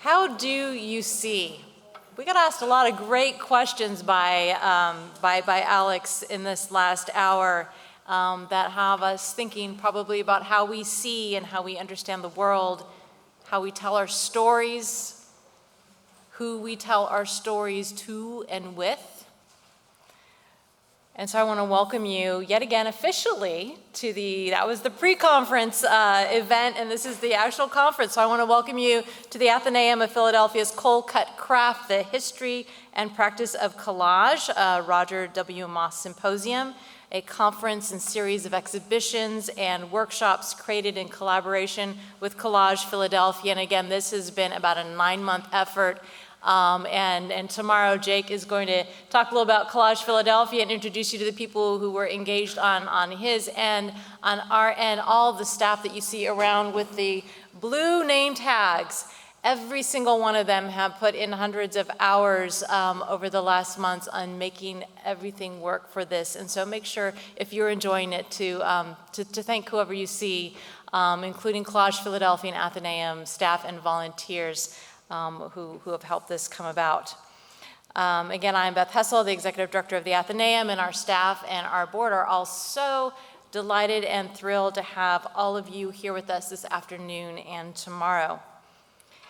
How do you see? We got asked a lot of great questions by Alex in this last hour that have us thinking probably about how we see and how we understand the world, how we tell our stories, who we tell our stories to and with. And so I want to welcome you yet again officially to that was the pre-conference event, and this is the actual conference. So I want to welcome you to the Athenaeum of Philadelphia's Cold Cut Craft, the History and Practice of Collage, Roger W. Moss Symposium, a conference and series of exhibitions and workshops created in collaboration with Collage Philadelphia. And again, this has been about a 9-month effort. And tomorrow Jake is going to talk a little about Collage Philadelphia and introduce you to the people who were engaged on his end, on our end, all the staff that you see around with the blue name tags. Every single one of them have put in hundreds of hours over the last months on making everything work for this. And so make sure, if you're enjoying it, to thank whoever you see, including Collage Philadelphia and Athenaeum staff and volunteers. Who have helped this come about. Again, I'm Beth Hessel, the Executive Director of the Athenaeum, and our staff and our board are all so delighted and thrilled to have all of you here with us this afternoon and tomorrow.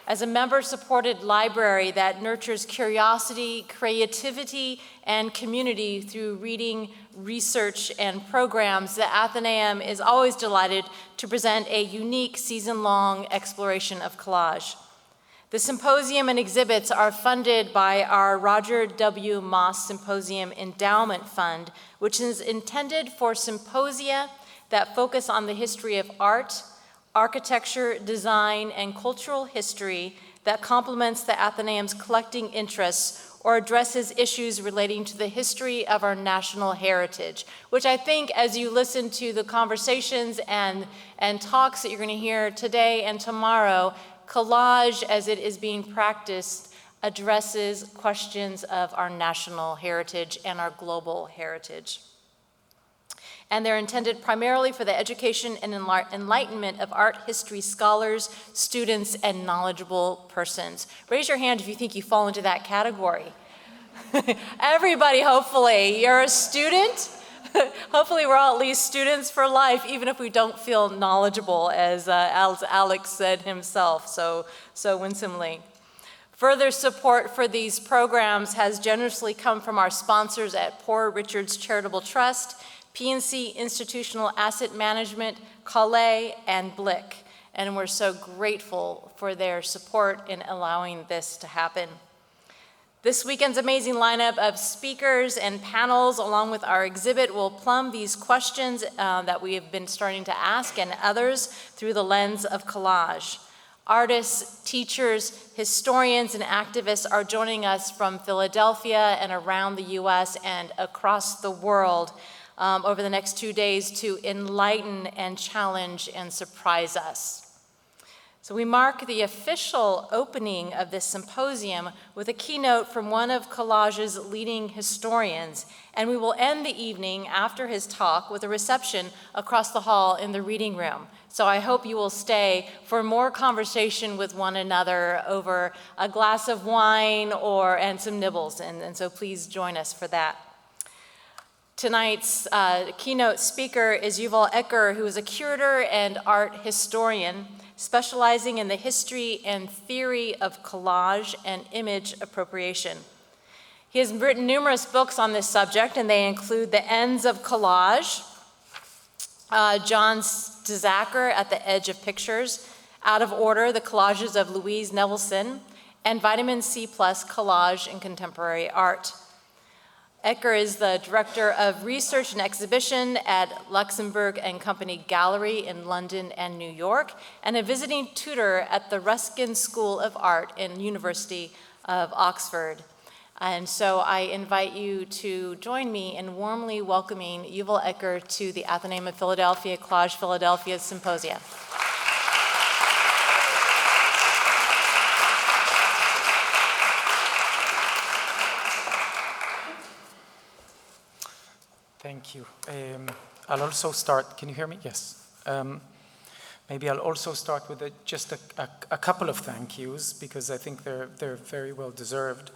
As a member-supported library that nurtures curiosity, creativity, and community through reading, research, and programs, the Athenaeum is always delighted to present a unique season-long exploration of collage. The symposium and exhibits are funded by our Roger W. Moss Symposium Endowment Fund, which is intended for symposia that focus on the history of art, architecture, design, and cultural history that complements the Athenaeum's collecting interests or addresses issues relating to the history of our national heritage, which I think as you listen to the conversations and talks that you're going to hear today and tomorrow, collage, as it is being practiced, addresses questions of our national heritage and our global heritage. And they're intended primarily for the education and enlightenment of art history scholars, students, and knowledgeable persons. Raise your hand if you think you fall into that category. Everybody, hopefully. You're a student? Hopefully we're all at least students for life, even if we don't feel knowledgeable, as Alex said himself so winsomely. Further support for these programs has generously come from our sponsors at Poor Richard's Charitable Trust, PNC Institutional Asset Management, Cull, and Blick. And we're so grateful for their support in allowing this to happen. This weekend's amazing lineup of speakers and panels, along with our exhibit, will plumb these questions that we have been starting to ask and others through the lens of collage. Artists, teachers, historians, and activists are joining us from Philadelphia and around the US and across the world over the next 2 days to enlighten and challenge and surprise us. So we mark the official opening of this symposium with a keynote from one of Collage's leading historians, and we will end the evening after his talk with a reception across the hall in the reading room. So I hope you will stay for more conversation with one another over a glass of wine and some nibbles, and so please join us for that. Tonight's keynote speaker is Yuval Etgar, who is a curator and art historian, specializing in the history and theory of collage and image appropriation. He has written numerous books on this subject, and they include The Ends of Collage, John Stezaker at the Edge of Pictures, Out of Order, The Collages of Louise Nevelson, and Vitamin C+ Collage in Contemporary Art. Etgar is the Director of Research and Exhibition at Luxembourg & Company Gallery in London and New York, and a visiting tutor at the Ruskin School of Art in University of Oxford. And so I invite you to join me in warmly welcoming Yuval Etgar to the Athenaeum of Philadelphia, Collage Philadelphia Symposium. Thank you. I'll also start, can you hear me? Yes. Maybe I'll also start with just a couple of thank yous, because I think they're very well deserved.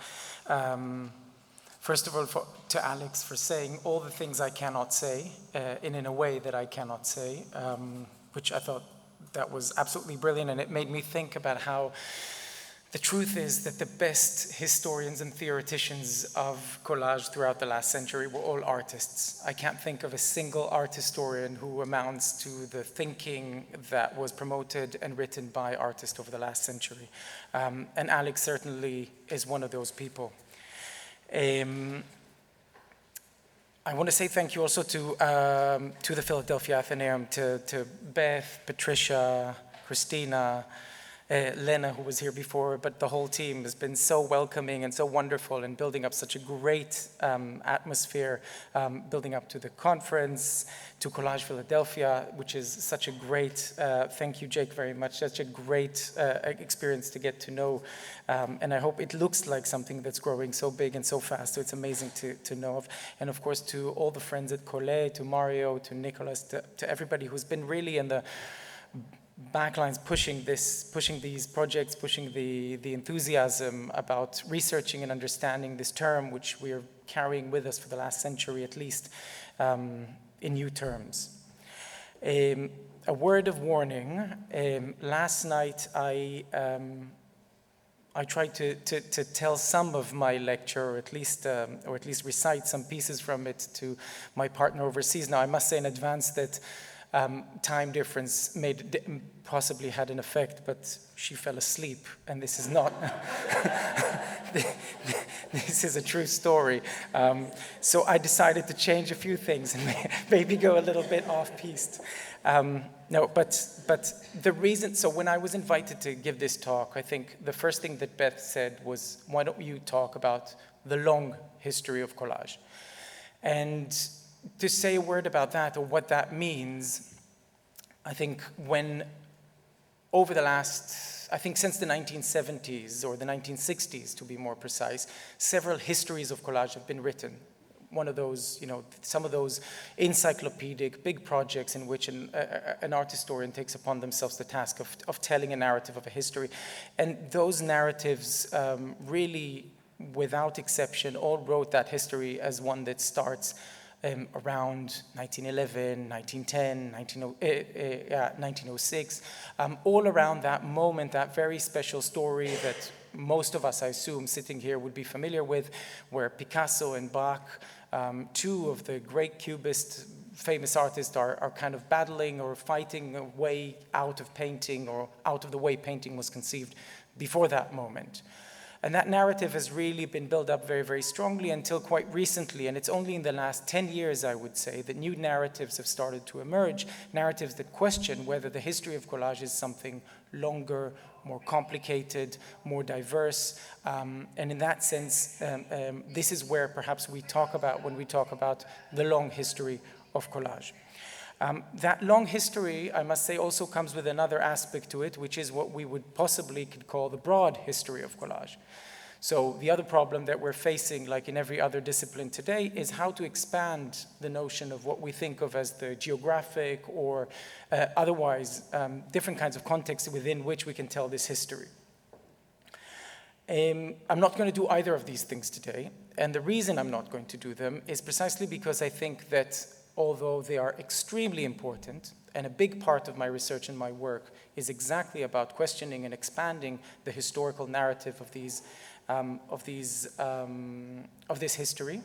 First of all, to Alex for saying all the things I cannot say in a way that I cannot say, which I thought that was absolutely brilliant, and it made me think about how the truth is that the best historians and theoreticians of collage throughout the last century were all artists. I can't think of a single art historian who amounts to the thinking that was promoted and written by artists over the last century. And Alex certainly is one of those people. I want to say thank you also to the Philadelphia Athenaeum, to Beth, Patricia, Christina, Lena, who was here before, but the whole team has been so welcoming and so wonderful in building up such a great atmosphere, building up to the conference, to Collage Philadelphia, which is such a great, thank you, Jake, very much, such a great experience to get to know. And I hope it looks like something that's growing so big and so fast, so it's amazing to know of. And of course, to all the friends at Collage, to Mario, to Nicholas, to everybody who's been really in the backlines pushing these projects, pushing the enthusiasm about researching and understanding this term, which we are carrying with us for the last century at least, in new terms. A word of warning. Last night I tried to tell some of my lecture, or at least recite some pieces from it to my partner overseas. Now I must say in advance that time difference possibly had an effect, but she fell asleep, and this is not, this is a true story. So I decided to change a few things and maybe go a little bit off-piste. No, but the reason, so when I was invited to give this talk, I think the first thing that Beth said was, why don't you talk about the long history of collage? And to say a word about that, or what that means, I think over the last, I think since the 1970s, or the 1960s to be more precise, several histories of collage have been written. One of those, some of those encyclopedic big projects in which an art historian takes upon themselves the task of telling a narrative of a history. And those narratives really, without exception, all wrote that history as one that starts around 1911, 1910, 1906, all around that moment, that very special story that most of us, I assume, sitting here would be familiar with, where Picasso and Bach, two of the great Cubist famous artists, are kind of battling or fighting a way out of painting, or out of the way painting was conceived before that moment. And that narrative has really been built up very, very strongly until quite recently, and it's only in the last 10 years, I would say, that new narratives have started to emerge, narratives that question whether the history of collage is something longer, more complicated, more diverse, and in that sense, this is where perhaps we talk about when we talk about the long history of collage. That long history, I must say, also comes with another aspect to it, which is what we would possibly could call the broad history of collage. So the other problem that we're facing, like in every other discipline today, is how to expand the notion of what we think of as the geographic or otherwise different kinds of contexts within which we can tell this history. I'm not going to do either of these things today, and the reason I'm not going to do them is precisely because I think that although they are extremely important, and a big part of my research and my work is exactly about questioning and expanding the historical narrative of this history,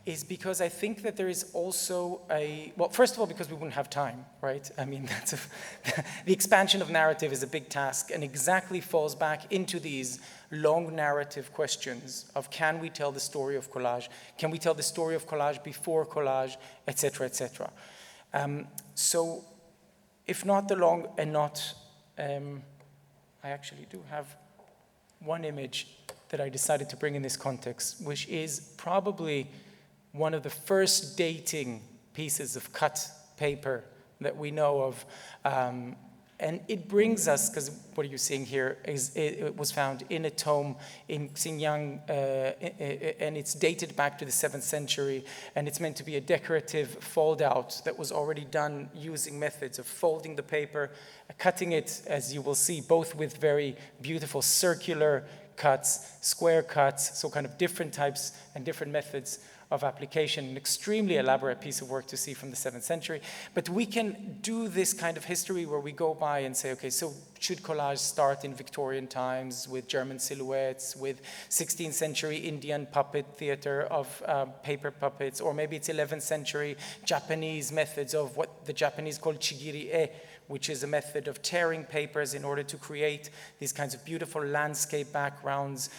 is because I think that there is also well, first of all, because we wouldn't have time, right? I mean, the expansion of narrative is a big task and exactly falls back into these long narrative questions of, can we tell the story of collage? Can we tell the story of collage before collage, et cetera, et cetera? So if not the long and not, I actually do have one image that I decided to bring in this context, which is probably one of the first dating pieces of cut paper that we know of And it brings us, because what you're seeing here is it was found in a tome in Xinjiang, and it's dated back to the 7th century, and it's meant to be a decorative fold-out that was already done using methods of folding the paper, cutting it, as you will see, both with very beautiful circular cuts, square cuts, so kind of different types and different methods of application, an extremely elaborate piece of work to see from the 7th century. But we can do this kind of history where we go by and say, okay, so should collage start in Victorian times with German silhouettes, with 16th century Indian puppet theater of paper puppets, or maybe it's 11th century Japanese methods of what the Japanese call chigiri-e, which is a method of tearing papers in order to create these kinds of beautiful landscape backgrounds,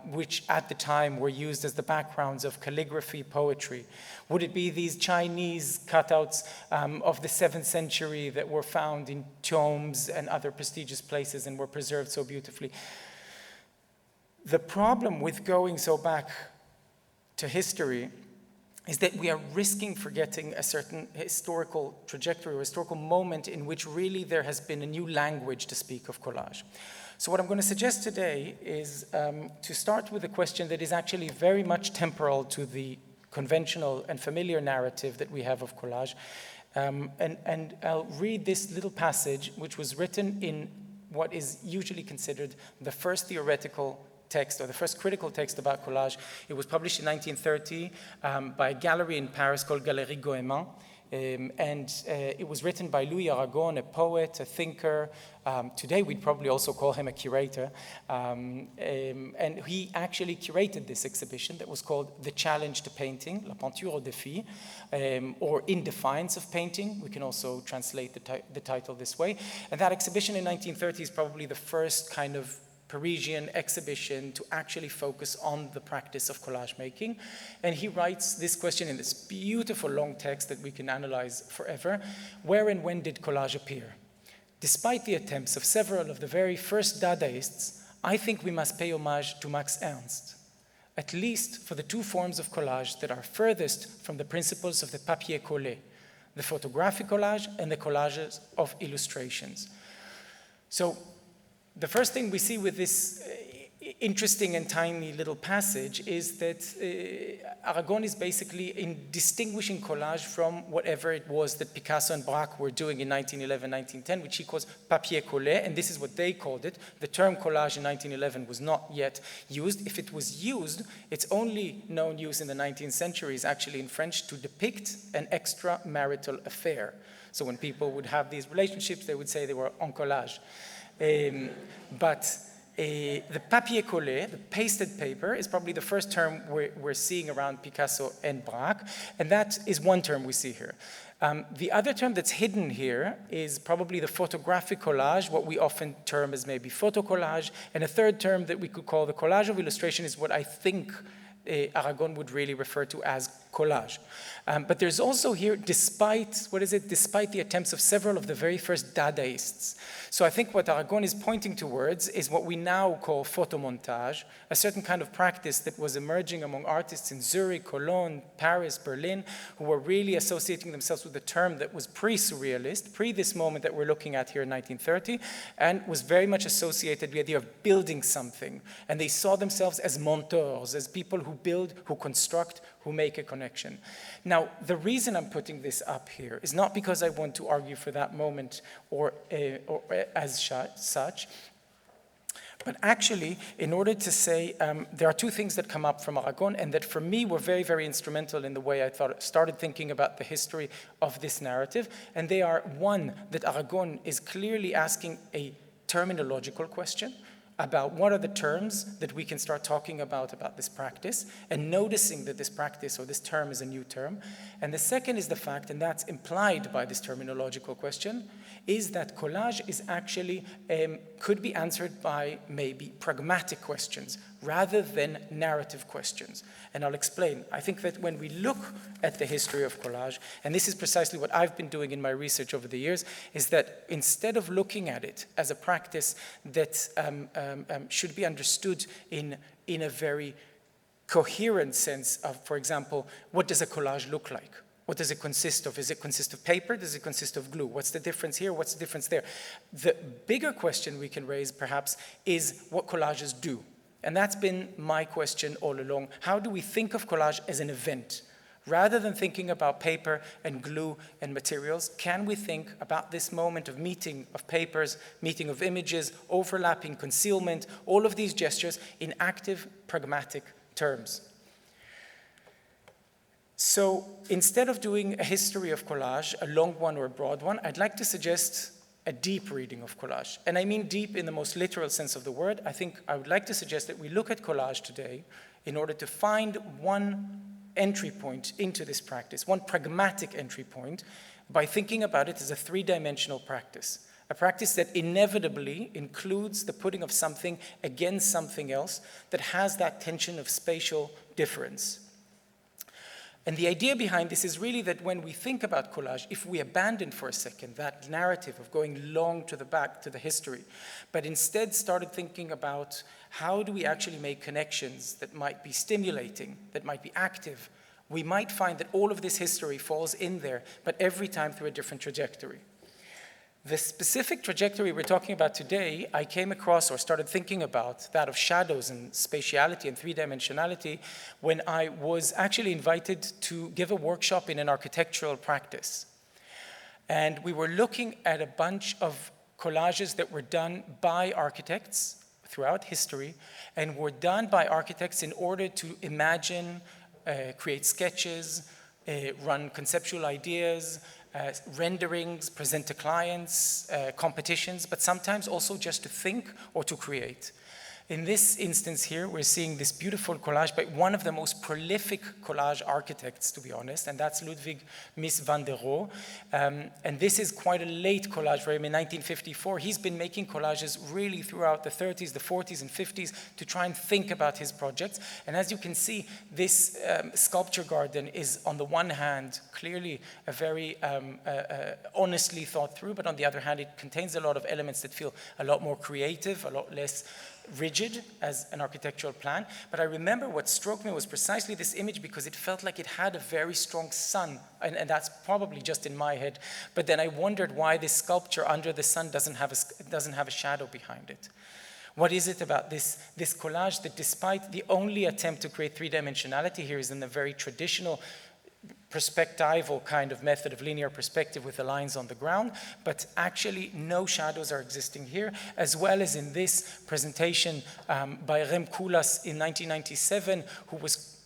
which at the time were used as the backgrounds of calligraphy, poetry. Would it be these Chinese cutouts of the 7th century that were found in tombs and other prestigious places and were preserved so beautifully? The problem with going so back to history is that we are risking forgetting a certain historical trajectory or historical moment in which really there has been a new language to speak of collage. So what I'm going to suggest today is to start with a question that is actually very much temporal to the conventional and familiar narrative that we have of collage. And I'll read this little passage, which was written in what is usually considered the first theoretical text, or the first critical text about collage. It was published in 1930 by a gallery in Paris called Galerie Goemin. And it was written by Louis Aragon, a poet, a thinker. Today we'd probably also call him a curator. And he actually curated this exhibition that was called The Challenge to Painting, La Peinture au Défi, or In Defiance of Painting. We can also translate the title this way. And that exhibition in 1930 is probably the first kind of Parisian exhibition to actually focus on the practice of collage making. And he writes this question in this beautiful long text that we can analyze forever. Where and when did collage appear? Despite the attempts of several of the very first Dadaists, I think we must pay homage to Max Ernst, at least for the two forms of collage that are furthest from the principles of the papier collé, the photographic collage and the collages of illustrations. So, the first thing we see with this interesting and tiny little passage is that Aragon is basically in distinguishing collage from whatever it was that Picasso and Braque were doing in 1911, 1910, which he calls papier collé, and this is what they called it. The term collage in 1911 was not yet used. If it was used, its only known use in the 19th century is actually in French to depict an extramarital affair. So when people would have these relationships, they would say they were en collage. But the papier collé, the pasted paper, is probably the first term we're seeing around Picasso and Braque, and that is one term we see here. The other term that's hidden here is probably the photographic collage, what we often term as maybe photocollage, and a third term that we could call the collage of illustration is what I think Aragon would really refer to as collage. But there's also here, despite the attempts of several of the very first Dadaists. So I think what Aragon is pointing towards is what we now call photomontage, a certain kind of practice that was emerging among artists in Zurich, Cologne, Paris, Berlin, who were really associating themselves with a term that was pre-surrealist, pre this moment that we're looking at here in 1930, and was very much associated with the idea of building something. And they saw themselves as monteurs, as people who build, who construct, who make a connection. Now, the reason I'm putting this up here is not because I want to argue for that moment or as such, but actually, in order to say, there are two things that come up from Aragon and that for me were very, very instrumental in the way I started thinking about the history of this narrative. And they are, one, that Aragon is clearly asking a terminological question about what are the terms that we can start talking about this practice, and noticing that this practice or this term is a new term. And the second is the fact, and that's implied by this terminological question, is that collage is actually, could be answered by maybe pragmatic questions rather than narrative questions. And I'll explain. I think that when we look at the history of collage, and this is precisely what I've been doing in my research over the years, is that instead of looking at it as a practice that should be understood in a very coherent sense of, for example, what does a collage look like? What does it consist of? Does it consist of paper? Does it consist of glue? What's the difference here? What's the difference there? The bigger question we can raise, perhaps, is what collages do. And that's been my question all along. How do we think of collage as an event? Rather than thinking about paper and glue and materials, can we think about this moment of meeting of papers, meeting of images, overlapping, concealment, all of these gestures in active, pragmatic terms? So instead of doing a history of collage, a long one or a broad one, I'd like to suggest a deep reading of collage. And I mean deep in the most literal sense of the word. I would like to suggest that we look at collage today in order to find one entry point into this practice, one pragmatic entry point, by thinking about it as a three-dimensional practice. A practice that inevitably includes the putting of something against something else that has that tension of spatial difference. And the idea behind this is really that when we think about collage, if we abandon for a second that narrative of going long to the back to the history, but instead started thinking about how do we actually make connections that might be stimulating, that might be active, we might find that all of this history falls in there, but every time through a different trajectory. The specific trajectory we're talking about today, I came across or started thinking about that of shadows and spatiality and three-dimensionality when I was actually invited to give a workshop in an architectural practice. And we were looking at a bunch of collages that were done by architects throughout history and were done by architects in order to imagine, create sketches, run conceptual ideas, renderings, present to clients, competitions, but sometimes also just to think or to create. In this instance here, we're seeing this beautiful collage by one of the most prolific collage architects, to be honest, and that's Ludwig Mies van der Rohe. And this is quite a late collage for him in 1954. He's been making collages really throughout the 30s, the 40s, and 50s to try and think about his projects. And as you can see, this sculpture garden is, on the one hand, clearly a very honestly thought through, but on the other hand, it contains a lot of elements that feel a lot more creative, a lot less rigid as an architectural plan. But I remember what struck me was precisely this image because it felt like it had a very strong sun, and that's probably just in my head. But then I wondered why this sculpture under the sun doesn't have a shadow behind it. What is it about this collage that, despite the only attempt to create three-dimensionality here is in the very traditional perspectival kind of method of linear perspective with the lines on the ground, but actually no shadows are existing here, as well as in this presentation by Rem Koolhaas in 1997, who was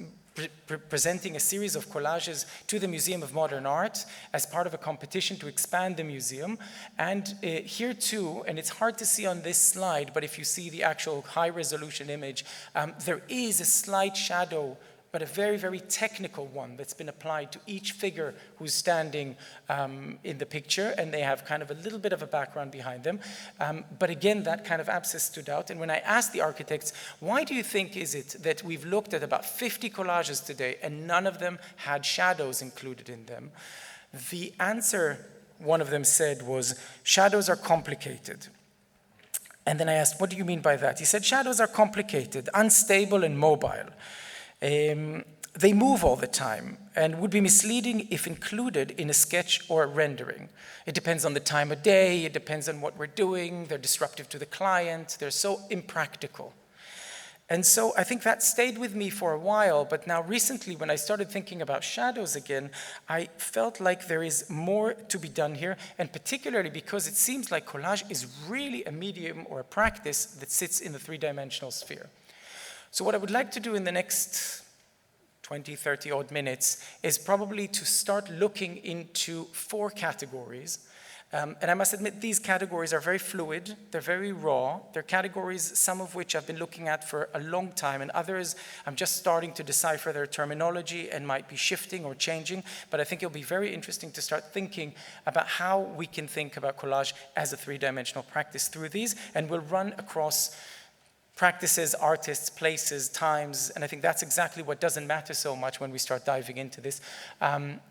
presenting a series of collages to the Museum of Modern Art as part of a competition to expand the museum. And here too, and it's hard to see on this slide, but if you see the actual high-resolution image, there is a slight shadow, but a very, very technical one that's been applied to each figure who's standing in the picture, and they have kind of a little bit of a background behind them. But again, that kind of abscess stood out. And when I asked the architects, why do you think is it that we've looked at about 50 collages today and none of them had shadows included in them? The answer, one of them said, was, shadows are complicated. And then I asked, what do you mean by that? He said, shadows are complicated, unstable, and mobile. They move all the time and would be misleading if included in a sketch or a rendering. It depends on the time of day, it depends on what we're doing, they're disruptive to the client, they're so impractical. And so I think that stayed with me for a while, but now recently when I started thinking about shadows again, I felt like there is more to be done here, and particularly because it seems like collage is really a medium or a practice that sits in the three-dimensional sphere. So what I would like to do in the next 20, 30 odd minutes is probably to start looking into 4 categories. And I must admit, these categories are very fluid, they're very raw. They're categories, some of which I've been looking at for a long time, and others I'm just starting to decipher their terminology and might be shifting or changing. But I think it'll be very interesting to start thinking about how we can think about collage as a three-dimensional practice through these, and we'll run across practices, artists, places, times, and I think that's exactly what doesn't matter so much when we start diving into this.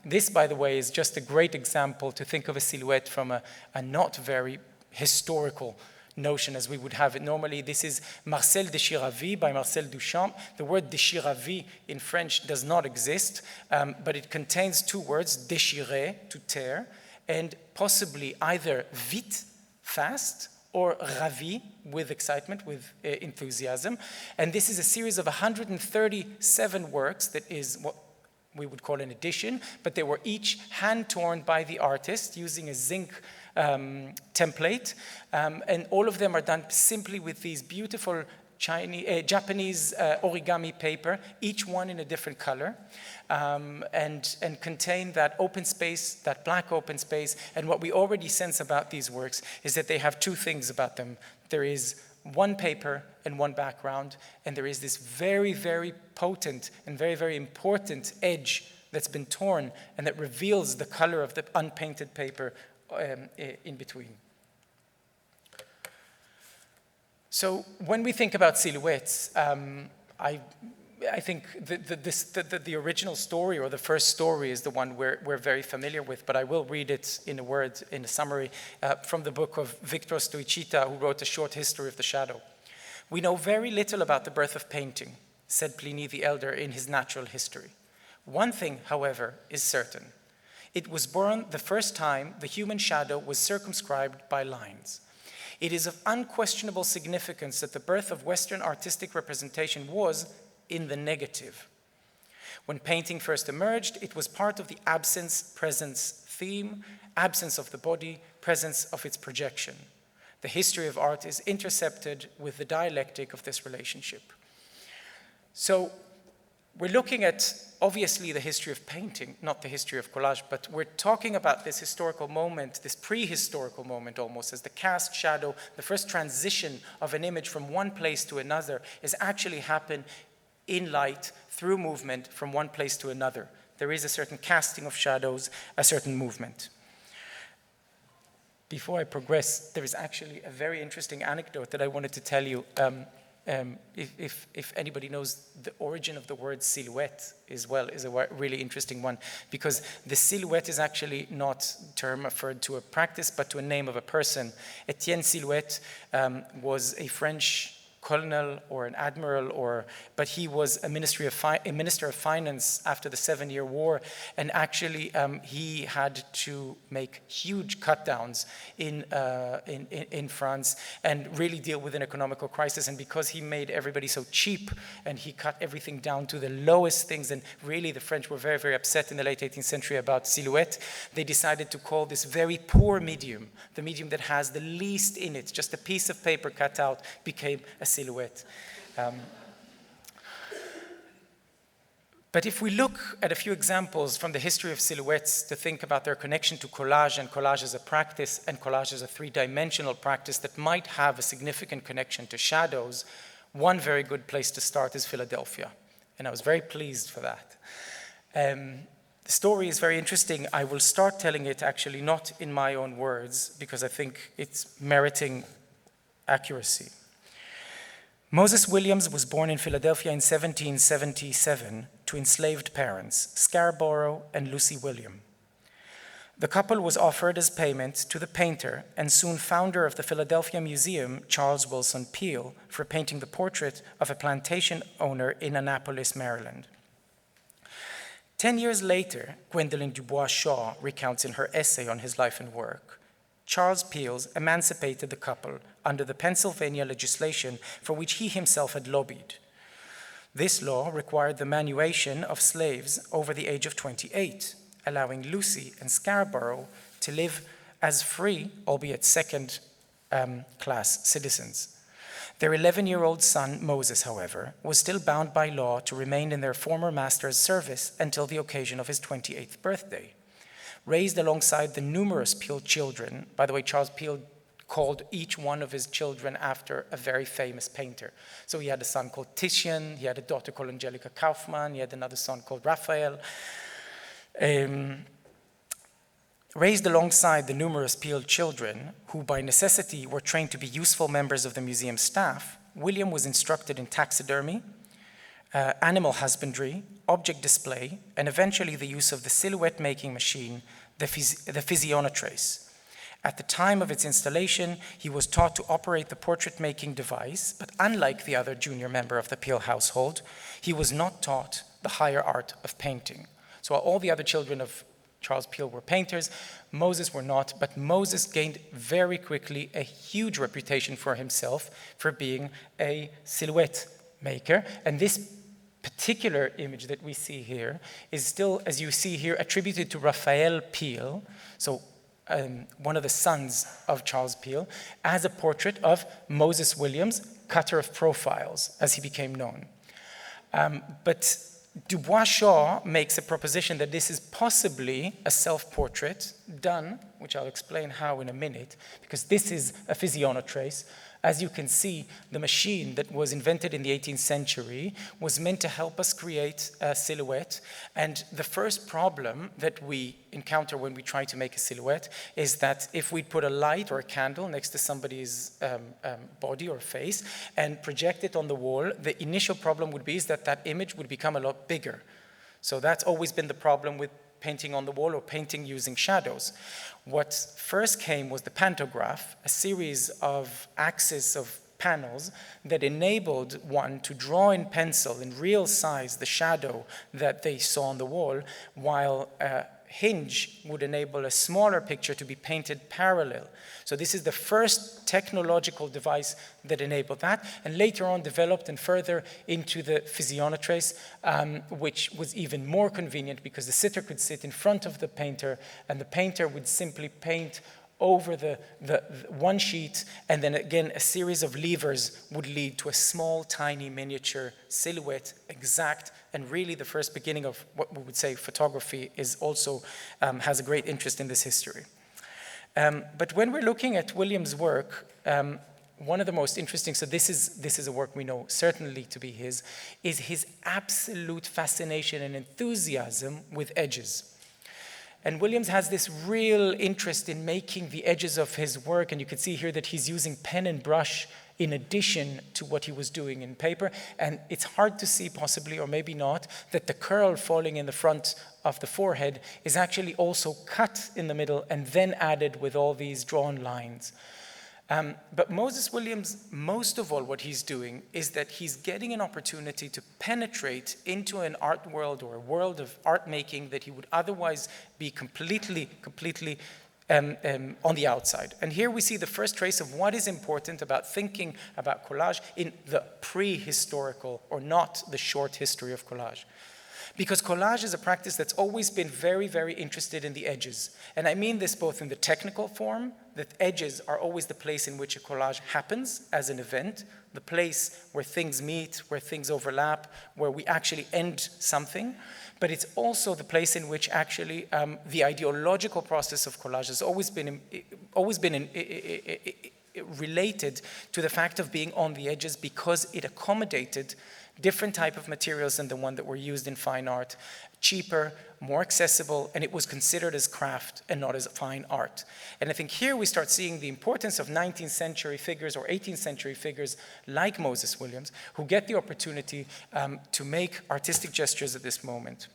This, by the way, is just a great example to think of a silhouette from a not very historical notion as we would have it normally. This is Marcel Déchiravy by Marcel Duchamp. The word déchiravy in French does not exist, but it contains two words, déchirer, to tear, and possibly either vite, fast, or ravi, with excitement, with enthusiasm. And this is a series of 137 works that is what we would call an edition, but they were each hand-torn by the artist using a zinc template, and all of them are done simply with these beautiful Japanese origami paper, each one in a different color, and contain that open space, that black open space. And what we already sense about these works is that they have two things about them. There is one paper and one background, and there is this very, very potent and very, very important edge that's been torn and that reveals the color of the unpainted paper in between. So when we think about silhouettes, I think the original story, or the first story, is the one we're very familiar with, but I will read it in a summary, from the book of Victor Stoichita, who wrote A Short History of the Shadow. "We know very little about the birth of painting," said Pliny the Elder in his Natural History. "One thing, however, is certain. It was born the first time the human shadow was circumscribed by lines. It is of unquestionable significance that the birth of Western artistic representation was in the negative. When painting first emerged, it was part of the absence-presence theme, absence of the body, presence of its projection. The history of art is intercepted with the dialectic of this relationship." So we're looking at, obviously, the history of painting, not the history of collage, but we're talking about this historical moment, this prehistorical moment almost, as the cast shadow, the first transition of an image from one place to another is actually happen in light, through movement, from one place to another. There is a certain casting of shadows, a certain movement. Before I progress, there is actually a very interesting anecdote that I wanted to tell you. If anybody knows the origin of the word silhouette is a really interesting one, because the silhouette is actually not a term referred to a practice, but to a name of a person. Etienne Silhouette was a French colonel or an admiral, but he was a minister of finance after the 7-Year War, and actually he had to make huge cut downs in France and really deal with an economical crisis. And because he made everybody so cheap and he cut everything down to the lowest things, and really the French were very, very upset in the late 18th century about silhouette, they decided to call this very poor medium, the medium that has the least in it, just a piece of paper cut out, became a silhouette. But if we look at a few examples from the history of silhouettes to think about their connection to collage, and collage as a practice, and collage as a three-dimensional practice that might have a significant connection to shadows, one very good place to start is Philadelphia. And I was very pleased for that. The story is very interesting. I will start telling it actually not in my own words, because I think it's meriting accuracy. Moses Williams was born in Philadelphia in 1777 to enslaved parents, Scarborough and Lucy William. The couple was offered as payment to the painter and soon founder of the Philadelphia Museum, Charles Willson Peale, for painting the portrait of a plantation owner in Annapolis, Maryland. 10 years later, Gwendolyn Dubois Shaw recounts in her essay on his life and work, Charles Peale emancipated the couple under the Pennsylvania legislation for which he himself had lobbied. This law required the manuation of slaves over the age of 28, allowing Lucy and Scarborough to live as free, albeit second-class citizens. Their 11-year-old son, Moses, however, was still bound by law to remain in their former master's service until the occasion of his 28th birthday. Raised alongside the numerous Peale children, by the way, Charles Peale called each one of his children after a very famous painter. So he had a son called Titian, he had a daughter called Angelica Kaufmann, he had another son called Raphael. Raised alongside the numerous Peale children, who by necessity were trained to be useful members of the museum staff, William was instructed in taxidermy, animal husbandry, object display, and eventually the use of the silhouette-making machine, the physionotrace. At the time of its installation, he was taught to operate the portrait-making device, but unlike the other junior member of the Peale household, he was not taught the higher art of painting. So while all the other children of Charles Peale were painters, Moses were not, but Moses gained very quickly a huge reputation for himself for being a silhouette maker, and this particular image that we see here is still, as you see here, attributed to Raphael Peale, so one of the sons of Charles Peale, as a portrait of Moses Williams, cutter of profiles, as he became known. But Dubois-Shaw makes a proposition that this is possibly a self-portrait done, which I'll explain how in a minute, because this is a physionotrace. As you can see, the machine that was invented in the 18th century was meant to help us create a silhouette. And the first problem that we encounter when we try to make a silhouette is that if we put a light or a candle next to somebody's body or face and project it on the wall, the initial problem would be is that that image would become a lot bigger. So that's always been the problem with painting on the wall or painting using shadows. What first came was the pantograph, a series of axes of panels that enabled one to draw in pencil in real size the shadow that they saw on the wall, while a hinge would enable a smaller picture to be painted parallel. So this is the first technological device that enabled that, and later on developed and further into the physionotrace, which was even more convenient because the sitter could sit in front of the painter, and the painter would simply paint over the one sheet, and then again a series of levers would lead to a small, tiny miniature silhouette, exact, and really the first beginning of what we would say photography is also has a great interest in this history. But when we're looking at Williams' work, one of the most interesting, so this is a work we know certainly to be his, is his absolute fascination and enthusiasm with edges. And Williams has this real interest in making the edges of his work, and you can see here that he's using pen and brush in addition to what he was doing in paper. And it's hard to see, possibly, or maybe not, that the curl falling in the front of the forehead is actually also cut in the middle and then added with all these drawn lines. But Moses Williams, most of all what he's doing is that he's getting an opportunity to penetrate into an art world or a world of art making that he would otherwise be completely on the outside. And here we see the first trace of what is important about thinking about collage in the prehistorical, or not the short history of collage. Because collage is a practice that's always been very, very interested in the edges. And I mean this both in the technical form, that edges are always the place in which a collage happens as an event, the place where things meet, where things overlap, where we actually end something. But it's also the place in which actually the ideological process of collage has always been related to the fact of being on the edges, because it accommodated different type of materials than the one that were used in fine art, cheaper, more accessible, and it was considered as craft and not as fine art. And I think here we start seeing the importance of 19th century figures or 18th century figures like Moses Williams, who get the opportunity to make artistic gestures at this moment.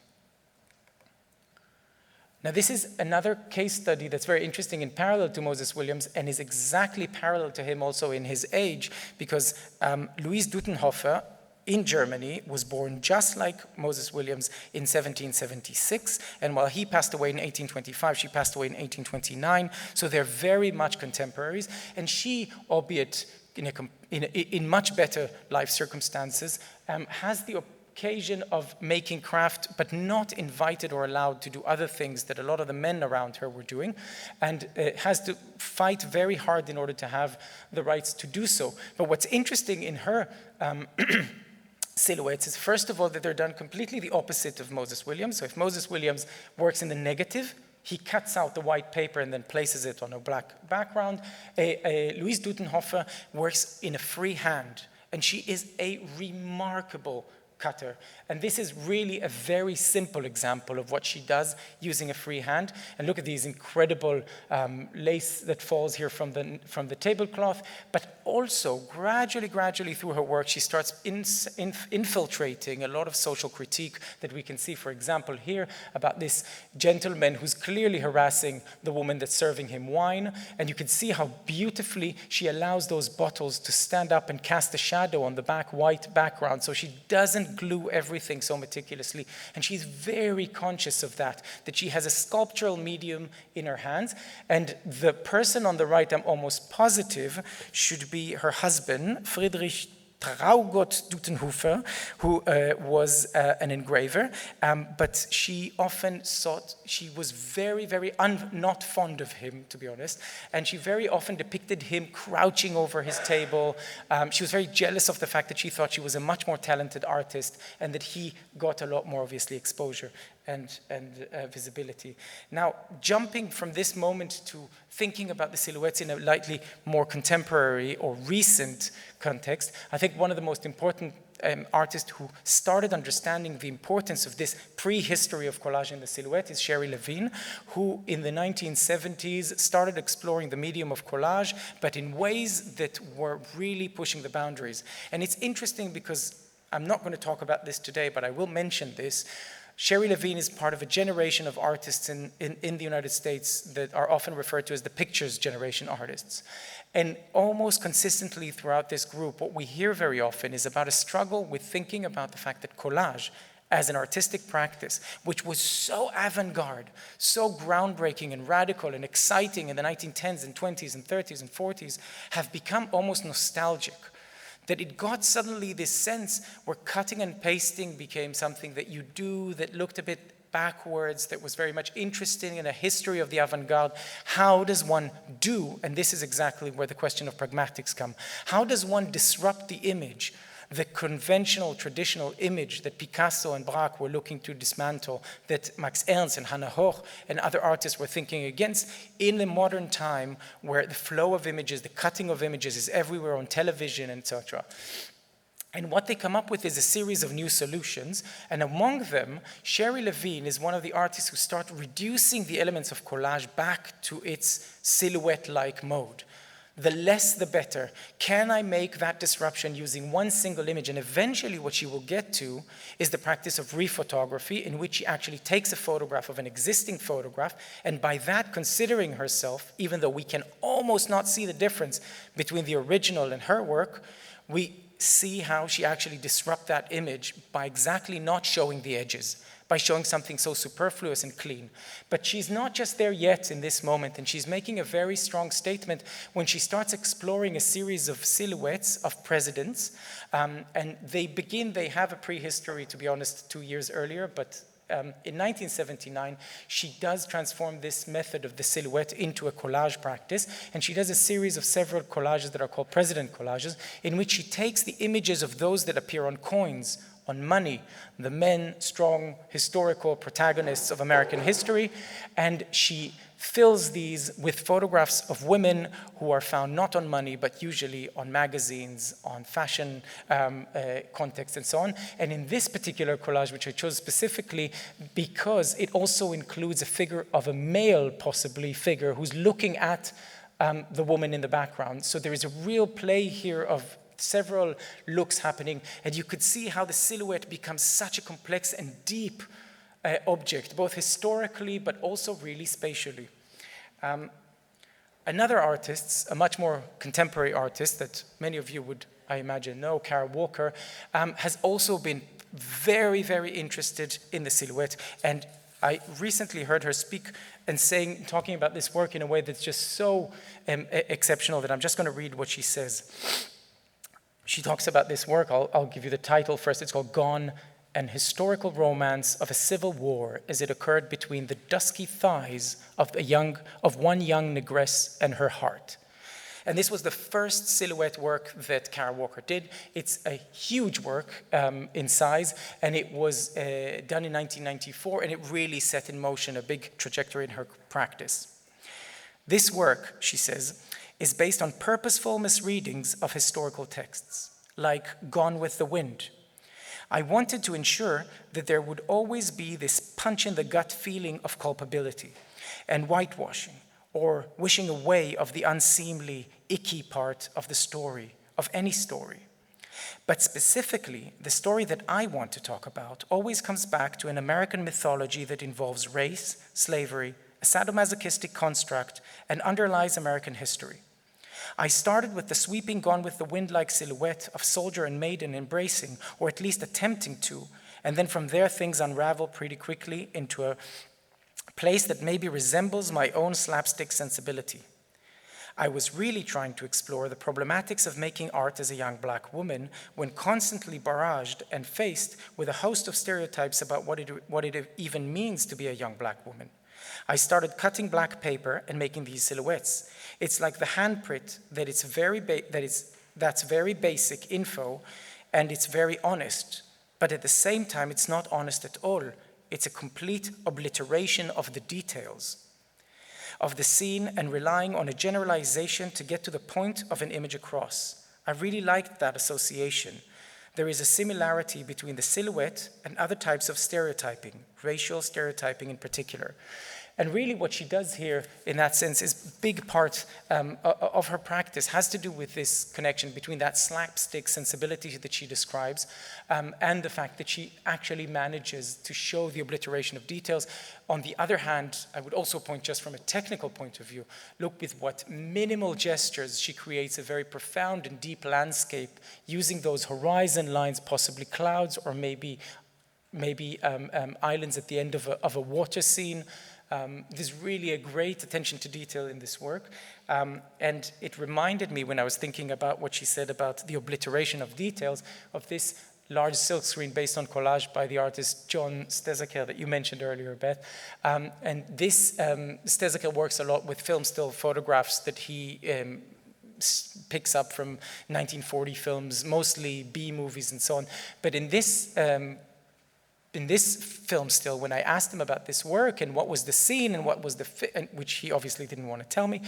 Now, this is another case study that's very interesting in parallel to Moses Williams and is exactly parallel to him also in his age, because Louise Dutenhofer in Germany was born just like Moses Williams in 1776, and while he passed away in 1825, she passed away in 1829, so they're very much contemporaries, and she, albeit in much better life circumstances, has the occasion of making craft, but not invited or allowed to do other things that a lot of the men around her were doing, and has to fight very hard in order to have the rights to do so. But what's interesting in her silhouettes is, first of all, that they're done completely the opposite of Moses Williams. So if Moses Williams works in the negative, he cuts out the white paper and then places it on a black background. Louise Dutenhofer works in a free hand, and she is a remarkable cutter. And this is really a very simple example of what she does using a free hand. And look at these incredible lace that falls here from the tablecloth, but also gradually through her work, she starts infiltrating a lot of social critique that we can see, for example, here about this gentleman who's clearly harassing the woman that's serving him wine. And you can see how beautifully she allows those bottles to stand up and cast a shadow on the white background, so she doesn't glue everything so meticulously. And she's very conscious of that she has a sculptural medium in her hands. And the person on the right, I'm almost positive, should be her husband, Friedrich Traugott Dutenhofer, who was an engraver, but she often thought she was very not fond of him, to be honest, and she very often depicted him crouching over his table. She was very jealous of the fact that she thought she was a much more talented artist and that he got a lot more, obviously, exposure and visibility. Now, jumping from this moment to thinking about the silhouettes in a slightly more contemporary or recent context, I think one of the most important artists who started understanding the importance of this prehistory of collage in the silhouette is Sherry Levine, who in the 1970s started exploring the medium of collage, but in ways that were really pushing the boundaries. And it's interesting because I'm not going to talk about this today, but I will mention this. Sherry Levine is part of a generation of artists in the United States that are often referred to as the pictures generation artists. And almost consistently throughout this group, what we hear very often is about a struggle with thinking about the fact that collage as an artistic practice, which was so avant-garde, so groundbreaking and radical and exciting in the 1910s and 20s and 30s and 40s, have become almost nostalgic. That it got suddenly this sense where cutting and pasting became something that you do that looked a bit backwards, that was very much interesting in a history of the avant-garde. How does one do, and this is exactly where the question of pragmatics come, how does one disrupt the image, the conventional, traditional image that Picasso and Braque were looking to dismantle, that Max Ernst and Hannah Hoch and other artists were thinking against in the modern time where the flow of images, the cutting of images is everywhere on television, etc. And what they come up with is a series of new solutions, and among them, Sherry Levine is one of the artists who start reducing the elements of collage back to its silhouette-like mode. The less the better. Can I make that disruption using one single image? And eventually what she will get to is the practice of rephotography, in which she actually takes a photograph of an existing photograph, and by that considering herself, even though we can almost not see the difference between the original and her work, we see how she actually disrupts that image by exactly not showing the edges, by showing something so superfluous and clean. But she's not just there yet in this moment, and she's making a very strong statement when she starts exploring a series of silhouettes of presidents, and they have a prehistory, to be honest, 2 years earlier, but in 1979, she does transform this method of the silhouette into a collage practice, and she does a series of several collages that are called president collages, in which she takes the images of those that appear on coins, on money, the men, strong, historical protagonists of American history, and she fills these with photographs of women who are found not on money, but usually on magazines, on fashion contexts, and so on. And in this particular collage, which I chose specifically because it also includes a figure of a male, possibly, figure who's looking at the woman in the background. So there is a real play here of several looks happening, and you could see how the silhouette becomes such a complex and deep object, both historically but also really spatially. Another artist, a much more contemporary artist that many of you would, I imagine, know, Kara Walker, has also been very, very interested in the silhouette, and I recently heard her speak and talking about this work in a way that's just so exceptional that I'm just going to read what she says. She talks about this work. I'll give you the title first. It's called Gone, an historical romance of a civil war as it occurred between the dusky thighs of one young negress and her heart. And this was the first silhouette work that Kara Walker did. It's a huge work in size, and it was done in 1994, and it really set in motion a big trajectory in her practice. This work, she says, is based on purposeful misreadings of historical texts, like Gone with the Wind. I wanted to ensure that there would always be this punch-in-the-gut feeling of culpability and whitewashing, or wishing away of the unseemly, icky part of the story, of any story. But specifically, the story that I want to talk about always comes back to an American mythology that involves race, slavery, a sadomasochistic construct, and underlies American history. I started with the sweeping Gone with the Wind-like silhouette of soldier and maiden embracing, or at least attempting to, and then from there things unravel pretty quickly into a place that maybe resembles my own slapstick sensibility. I was really trying to explore the problematics of making art as a young black woman when constantly barraged and faced with a host of stereotypes about what it even means to be a young black woman. I started cutting black paper and making these silhouettes. It's like the handprint that's very basic info, and it's very honest, but at the same time it's not honest at all. It's a complete obliteration of the details of the scene and relying on a generalization to get to the point of an image across. I really liked that association. There is a similarity between the silhouette and other types of stereotyping, racial stereotyping in particular. And really what she does here in that sense is a big part of her practice has to do with this connection between that slapstick sensibility that she describes and the fact that she actually manages to show the obliteration of details. On the other hand, I would also point just from a technical point of view, look with what minimal gestures she creates a very profound and deep landscape using those horizon lines, possibly clouds or maybe islands at the end of a water scene. There's really a great attention to detail in this work. And it reminded me when I was thinking about what she said about the obliteration of details of this large silkscreen based on collage by the artist John Stezaker that you mentioned earlier, Beth. And this, Stezaker works a lot with film still photographs that he picks up from 1940 films, mostly B movies and so on. But in this film still, when I asked him about this work and what was the scene and what was the which he obviously didn't want to tell me,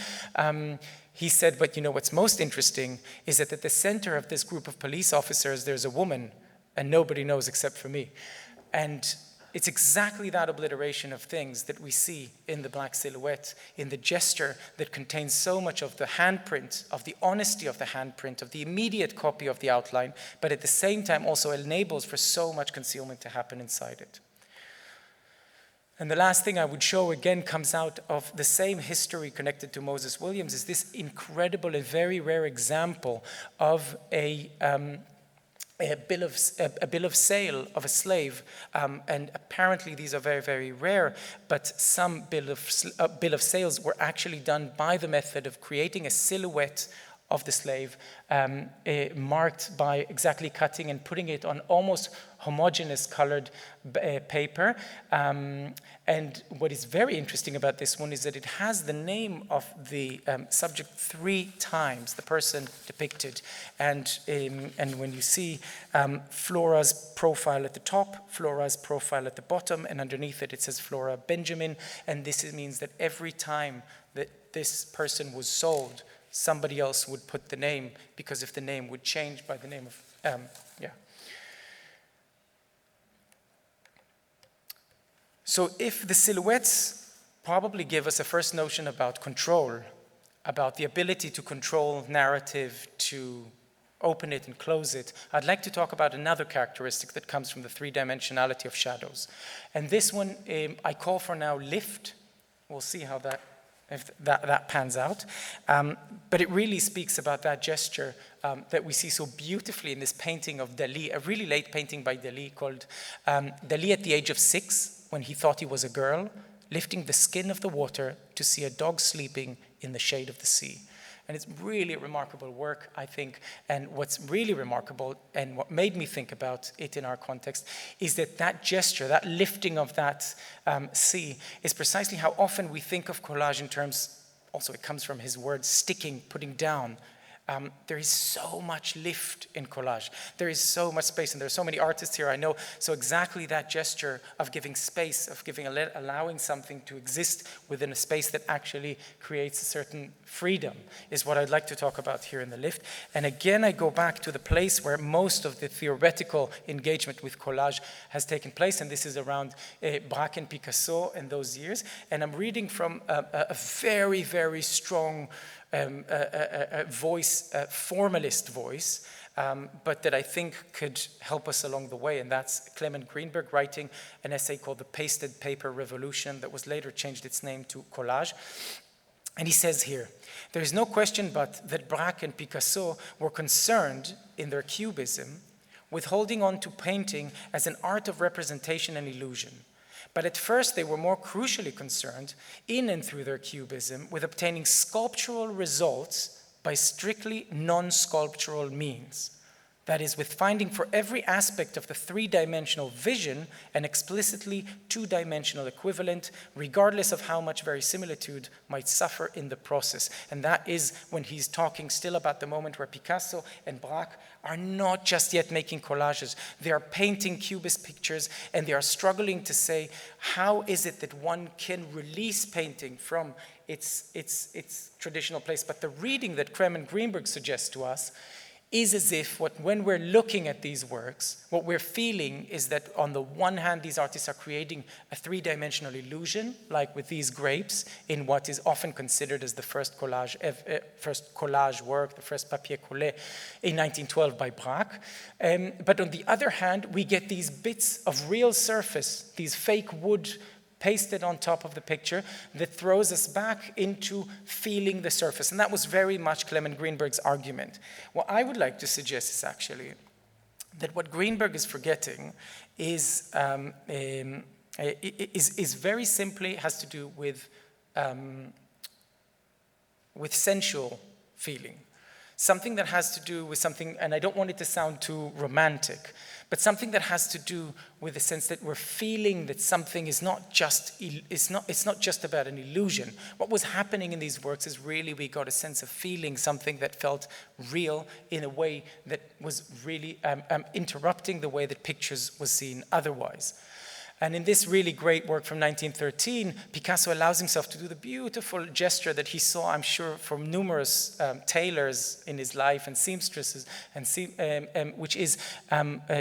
he said, but you know what's most interesting is that at the center of this group of police officers, there's a woman and nobody knows except for me. And it's exactly that obliteration of things that we see in the black silhouette, in the gesture that contains so much of the handprint, of the honesty of the handprint, of the immediate copy of the outline, but at the same time also enables for so much concealment to happen inside it. And the last thing I would show again comes out of the same history connected to Moses Williams, is this incredible and very rare example of a bill of sale of a slave, and apparently these are very, very rare, but some bill of sales were actually done by the method of creating a silhouette of the slave, marked by exactly cutting and putting it on almost homogeneous colored paper. And what is very interesting about this one is that it has the name of the subject 3 times, the person depicted. And when you see Flora's profile at the top, Flora's profile at the bottom, and underneath it says Flora Benjamin, and this means that every time that this person was sold, somebody else would put the name, because if the name would change by the name of, So if the silhouettes probably give us a first notion about control, about the ability to control narrative, to open it and close it, I'd like to talk about another characteristic that comes from the 3-dimensionality of shadows. And this one I call for now lift. We'll see how that pans out. But it really speaks about that gesture that we see so beautifully in this painting of Dali, a really late painting by Dali called Dali at the age of 6, when he thought he was a girl, lifting the skin of the water to see a dog sleeping in the shade of the sea. And it's really a remarkable work, I think. And what's really remarkable, and what made me think about it in our context, is that that gesture, that lifting of that sea, is precisely how often we think of collage in terms, also it comes from his word, sticking, putting down. there is so much lift in collage. There is so much space, and there are so many artists here I know. So exactly that gesture of giving space, of allowing something to exist within a space that actually creates a certain freedom is what I'd like to talk about here in the lift. And again, I go back to the place where most of the theoretical engagement with collage has taken place, and this is around Braque and Picasso in those years. And I'm reading from a very, very strong voice, formalist voice, but that I think could help us along the way, and that's Clement Greenberg writing an essay called The Pasted Paper Revolution that was later changed its name to Collage. And he says here, there is no question but that Braque and Picasso were concerned in their cubism with holding on to painting as an art of representation and illusion. But at first, they were more crucially concerned, in and through their cubism, with obtaining sculptural results by strictly non-sculptural means. That is, with finding for every aspect of the three-dimensional vision an explicitly two-dimensional equivalent, regardless of how much verisimilitude might suffer in the process. And that is when he's talking still about the moment where Picasso and Braque are not just yet making collages. They are painting cubist pictures, and they are struggling to say, how is it that one can release painting from its traditional place? But the reading that Clement Greenberg suggests to us is as if when we're looking at these works, what we're feeling is that on the one hand, these artists are creating a three-dimensional illusion, like with these grapes, in what is often considered as the first collage work, the first papier collé in 1912 by Braque. But on the other hand, we get these bits of real surface, these fake wood pasted on top of the picture that throws us back into feeling the surface. And that was very much Clement Greenberg's argument. What I would like to suggest is actually that what Greenberg is forgetting is very simply has to do with sensual feeling. Something that has to do with something, and I don't want it to sound too romantic, but something that has to do with the sense that we're feeling that something is not just, it's not just about an illusion. What was happening in these works is really we got a sense of feeling something that felt real in a way that was really interrupting the way that pictures was seen otherwise. And in this really great work from 1913, Picasso allows himself to do the beautiful gesture that he saw, I'm sure, from numerous tailors in his life and seamstresses, which is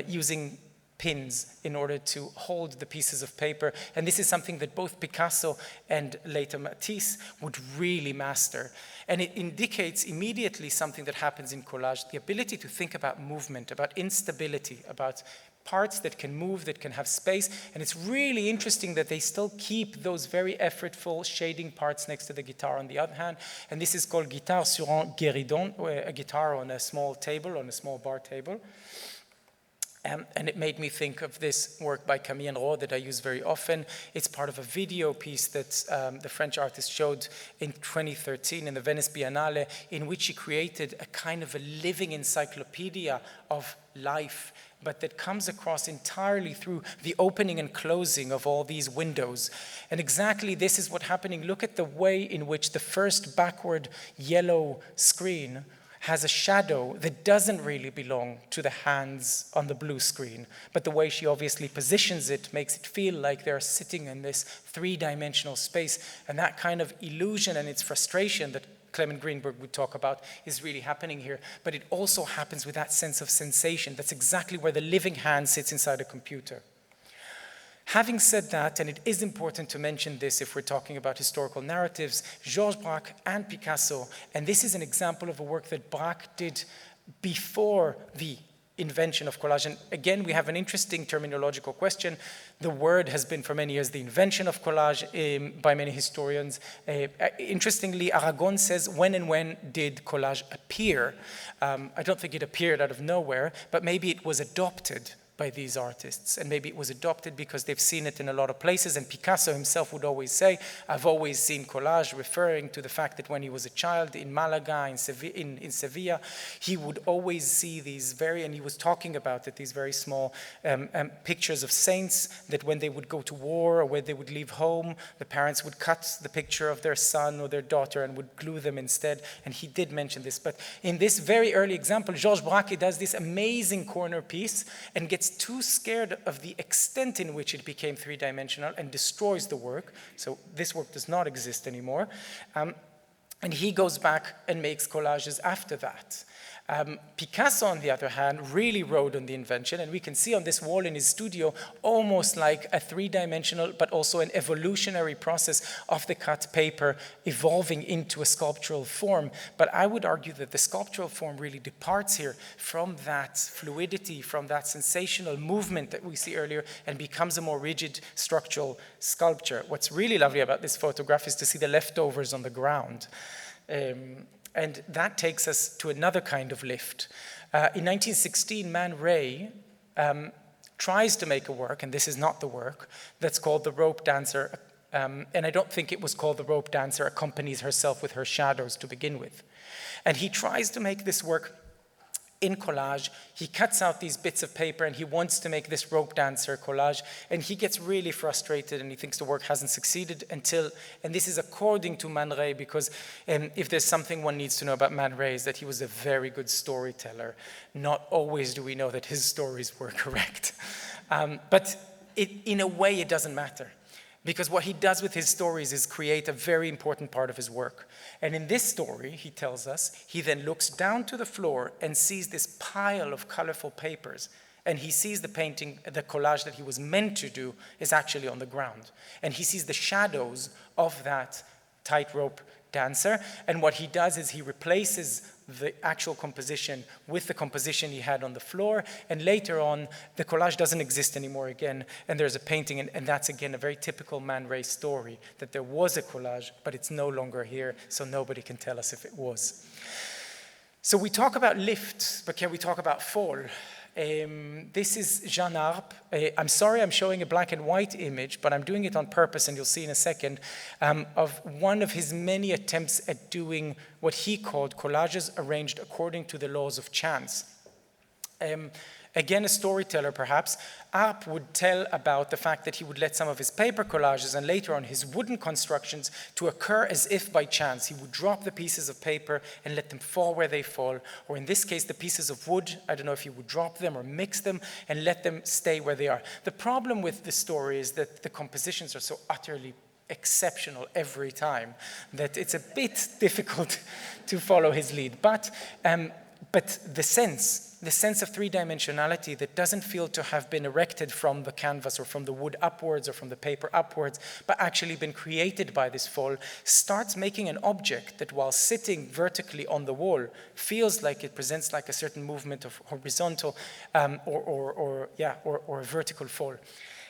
using pins in order to hold the pieces of paper. And this is something that both Picasso and later Matisse would really master. And it indicates immediately something that happens in collage, the ability to think about movement, about instability, about parts that can move, that can have space. And it's really interesting that they still keep those very effortful shading parts next to the guitar on the other hand. And this is called guitare sur un guéridon, a guitar on a small table, on a small bar table. And it made me think of this work by Camille Enrault that I use very often. It's part of a video piece that the French artist showed in 2013 in the Venice Biennale, in which he created a kind of a living encyclopedia of life, but that comes across entirely through the opening and closing of all these windows. And exactly this is what's happening. Look at the way in which the first backward yellow screen has a shadow that doesn't really belong to the hands on the blue screen, but the way she obviously positions it makes it feel like they're sitting in this three-dimensional space. And that kind of illusion and its frustration that Clement Greenberg would talk about is really happening here. But it also happens with that sense of sensation. That's exactly where the living hand sits inside a computer. Having said that, and it is important to mention this if we're talking about historical narratives, Georges Braque and Picasso, and this is an example of a work that Braque did before the invention of collage. And again, we have an interesting terminological question. The word has been for many years the invention of collage by many historians. Interestingly, Aragon says, when did collage appear? I don't think it appeared out of nowhere, but maybe it was adopted by these artists. And maybe it was adopted because they've seen it in a lot of places. And Picasso himself would always say, I've always seen collage, referring to the fact that when he was a child in Malaga, in Sevilla, he would always see these and he was talking about it, these very small pictures of saints that when they would go to war or when they would leave home, the parents would cut the picture of their son or their daughter and would glue them instead. And he did mention this. But in this very early example, Georges Braque does this amazing corner piece and gets too scared of the extent in which it became three-dimensional and destroys the work. So this work does not exist anymore. And he goes back and makes collages after that. Picasso, on the other hand, really rode on the invention, and we can see on this wall in his studio almost like a three-dimensional but also an evolutionary process of the cut paper evolving into a sculptural form. But I would argue that the sculptural form really departs here from that fluidity, from that sensational movement that we see earlier, and becomes a more rigid structural sculpture. What's really lovely about this photograph is to see the leftovers on the ground. And that takes us to another kind of lift. In 1916, Man Ray tries to make a work, and this is not the work, that's called The Rope Dancer. And I don't think it was called The Rope Dancer, accompanies herself with her shadows to begin with. And he tries to make this work in collage. He cuts out these bits of paper and he wants to make this rope dancer collage, and he gets really frustrated and he thinks the work hasn't succeeded until, and this is according to Man Ray, because if there's something one needs to know about Man Ray is that he was a very good storyteller. Not always do we know that his stories were correct. But in a way it doesn't matter, because what he does with his stories is create a very important part of his work. And in this story, he tells us, he then looks down to the floor and sees this pile of colorful papers. And he sees the painting, the collage that he was meant to do is actually on the ground. And he sees the shadows of that tightrope dancer. And what he does is he replaces the actual composition with the composition he had on the floor, and later on the collage doesn't exist anymore again, and there's a painting, and that's again a very typical Man Ray story, that there was a collage but it's no longer here, so nobody can tell us if it was. So we talk about lift, but can we talk about fall? This is Jean Arp. I'm sorry I'm showing a black and white image, but I'm doing it on purpose, and you'll see in a second, of one of his many attempts at doing what he called collages arranged according to the laws of chance. Again, a storyteller perhaps, Arp would tell about the fact that he would let some of his paper collages and later on his wooden constructions to occur as if by chance. He would drop the pieces of paper and let them fall where they fall, or in this case the pieces of wood, I don't know if he would drop them or mix them and let them stay where they are. The problem with the story is that the compositions are so utterly exceptional every time that it's a bit difficult to follow his lead. But the sense of three-dimensionality that doesn't feel to have been erected from the canvas or from the wood upwards or from the paper upwards, but actually been created by this fall, starts making an object that, while sitting vertically on the wall, feels like it presents like a certain movement of horizontal or a vertical fall.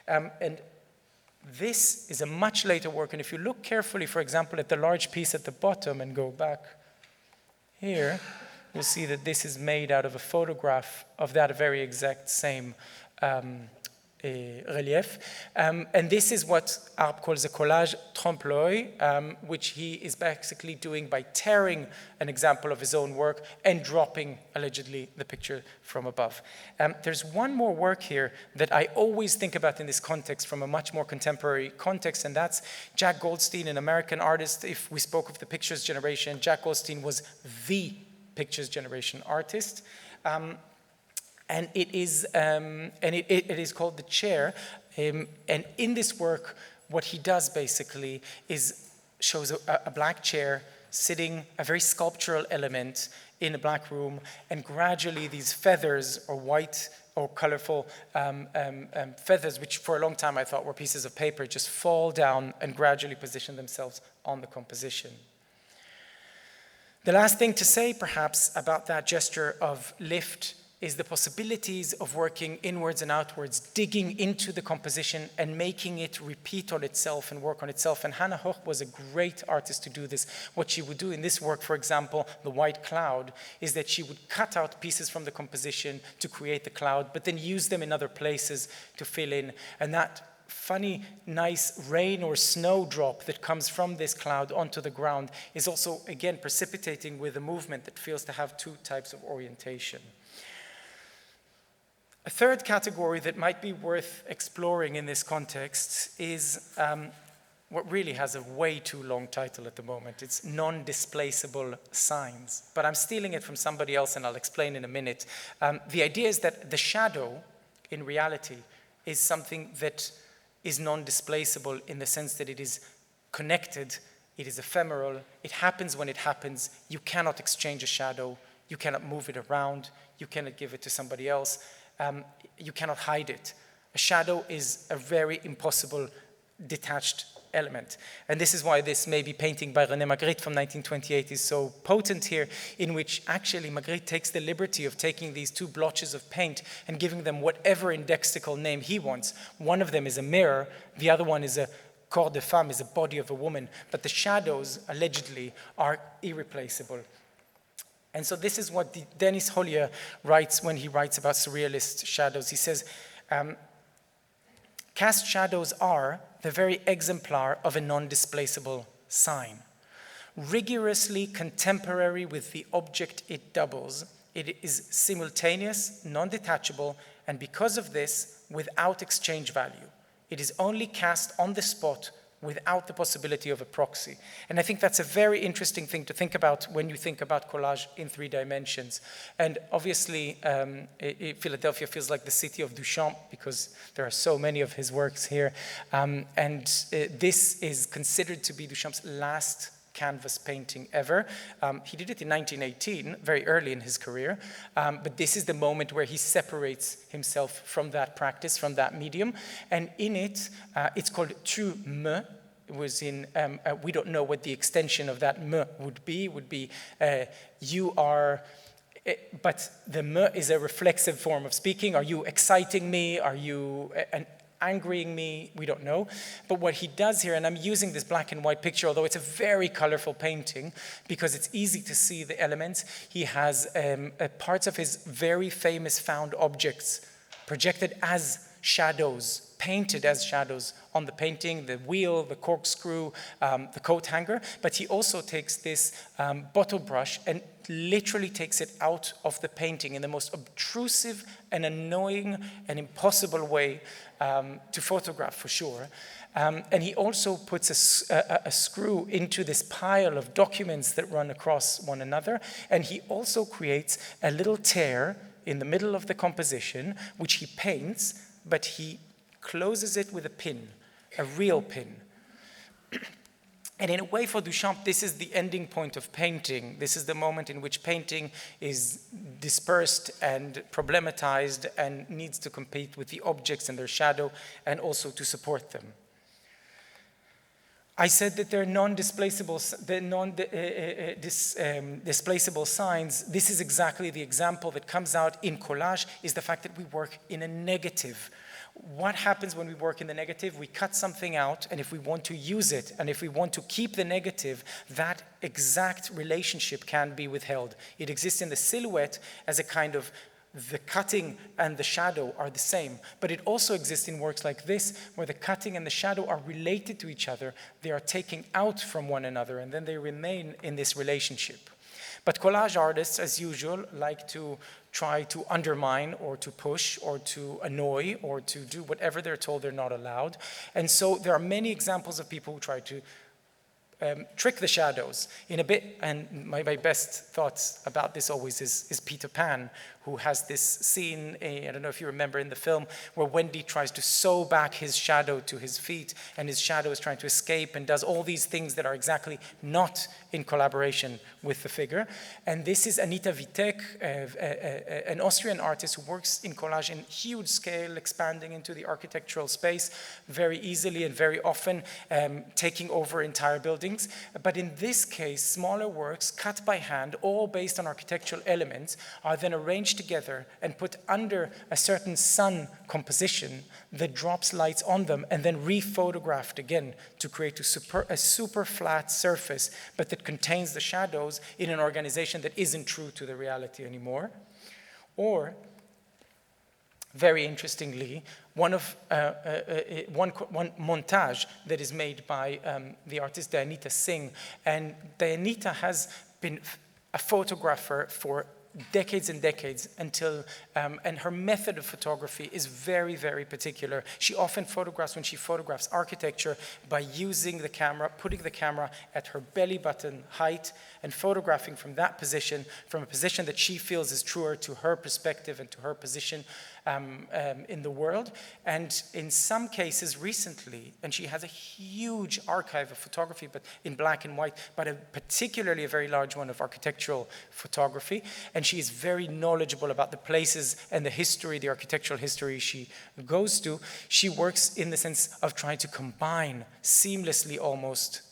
And this is a much later work, and if you look carefully, for example, at the large piece at the bottom and go back here, you'll see that this is made out of a photograph of that very exact same relief. And this is what Arp calls a collage trompe-l'œil, which he is basically doing by tearing an example of his own work and dropping, allegedly, the picture from above. There's one more work here that I always think about in this context from a much more contemporary context, and that's Jack Goldstein, an American artist. If we spoke of the Pictures generation, Jack Goldstein was the Pictures generation artist, and it is called The Chair. And in this work, what he does basically is shows a black chair sitting, a very sculptural element in a black room, and gradually these feathers, or white or colorful feathers, which for a long time I thought were pieces of paper, just fall down and gradually position themselves on the composition. The last thing to say, perhaps, about that gesture of lift is the possibilities of working inwards and outwards, digging into the composition and making it repeat on itself and work on itself. And Hannah Hoch was a great artist to do this. What she would do in this work, for example, The White Cloud, is that she would cut out pieces from the composition to create the cloud, but then use them in other places to fill in. And that funny, nice rain or snow drop that comes from this cloud onto the ground is also, again, precipitating with a movement that feels to have two types of orientation. A third category that might be worth exploring in this context is what really has a way too long title at the moment. It's non-displaceable signs. But I'm stealing it from somebody else, and I'll explain in a minute. The idea is that the shadow, in reality, is something that is non-displaceable in the sense that it is connected, it is ephemeral, it happens when it happens. You cannot exchange a shadow, you cannot move it around, you cannot give it to somebody else. You cannot hide it. A shadow is a very impossible detached element. And this is why this maybe painting by René Magritte from 1928 is so potent here, in which actually Magritte takes the liberty of taking these two blotches of paint and giving them whatever indexical name he wants. One of them is a mirror, the other one is a corps de femme, is a body of a woman, but the shadows, allegedly, are irreplaceable. And so this is what Dennis Hollier writes when he writes about surrealist shadows. He says, cast shadows are the very exemplar of a non-displaceable sign. Rigorously contemporary with the object it doubles, it is simultaneous, non-detachable, and because of this, without exchange value. It is only cast on the spot without the possibility of a proxy. And I think that's a very interesting thing to think about when you think about collage in 3 dimensions. And obviously, Philadelphia feels like the city of Duchamp because there are so many of his works here. This is considered to be Duchamp's last canvas painting ever. He did it in 1918, very early in his career, but this is the moment where he separates himself from that practice, from that medium, and in it, it's called tu me. It was in, we don't know what the extension of that me would be you are, but the me is a reflexive form of speaking. Are you exciting me? Are you angering me? We don't know. But what he does here, and I'm using this black and white picture, although it's a very colorful painting because it's easy to see the elements. He has parts of his very famous found objects projected as shadows, painted as shadows on the painting, the wheel, the corkscrew, the coat hanger. But he also takes this bottle brush and literally takes it out of the painting in the most obtrusive and annoying and impossible way to photograph, for sure. And he also puts a screw into this pile of documents that run across one another. And he also creates a little tear in the middle of the composition, which he paints, but he closes it with a pin, a real pin. And in a way, for Duchamp, this is the ending point of painting. This is the moment in which painting is dispersed and problematized and needs to compete with the objects and their shadow and also to support them. I said that they're non-displaceable signs. This is exactly the example that comes out in collage, is the fact that we work in a negative. What happens when we work in the negative? We cut something out, and if we want to use it, and if we want to keep the negative, that exact relationship can be withheld. It exists in the silhouette as a kind of the cutting and the shadow are the same, but it also exists in works like this, where the cutting and the shadow are related to each other. They are taken out from one another, and then they remain in this relationship. But collage artists, as usual, like to try to undermine or to push or to annoy or to do whatever they're told they're not allowed. And so there are many examples of people who try to trick the shadows in a bit. And my best thoughts about this always is Peter Pan, who has this scene, I don't know if you remember in the film, where Wendy tries to sew back his shadow to his feet, and his shadow is trying to escape and does all these things that are exactly not in collaboration with the figure. And this is Anita Witek, an Austrian artist who works in collage in huge scale, expanding into the architectural space very easily and very often, taking over entire buildings. But in this case, smaller works cut by hand, all based on architectural elements, are then arranged arranged together and put under a certain sun composition that drops lights on them and then rephotographed again to create a super flat surface, but that contains the shadows in an organization that isn't true to the reality anymore. Or, very interestingly, one montage that is made by the artist Dayanita Singh. And Dayanita has been a photographer for decades and decades until, and her method of photography is very, very particular. She often photographs, when she photographs architecture, by using the camera, putting the camera at her belly button height and photographing from that position, from a position that she feels is truer to her perspective and to her position in the world. And in some cases recently, and she has a huge archive of photography, but in black and white, but particularly a very large one of architectural photography. And she is very knowledgeable about the places and the history, the architectural history she goes to. She works in the sense of trying to combine seamlessly almost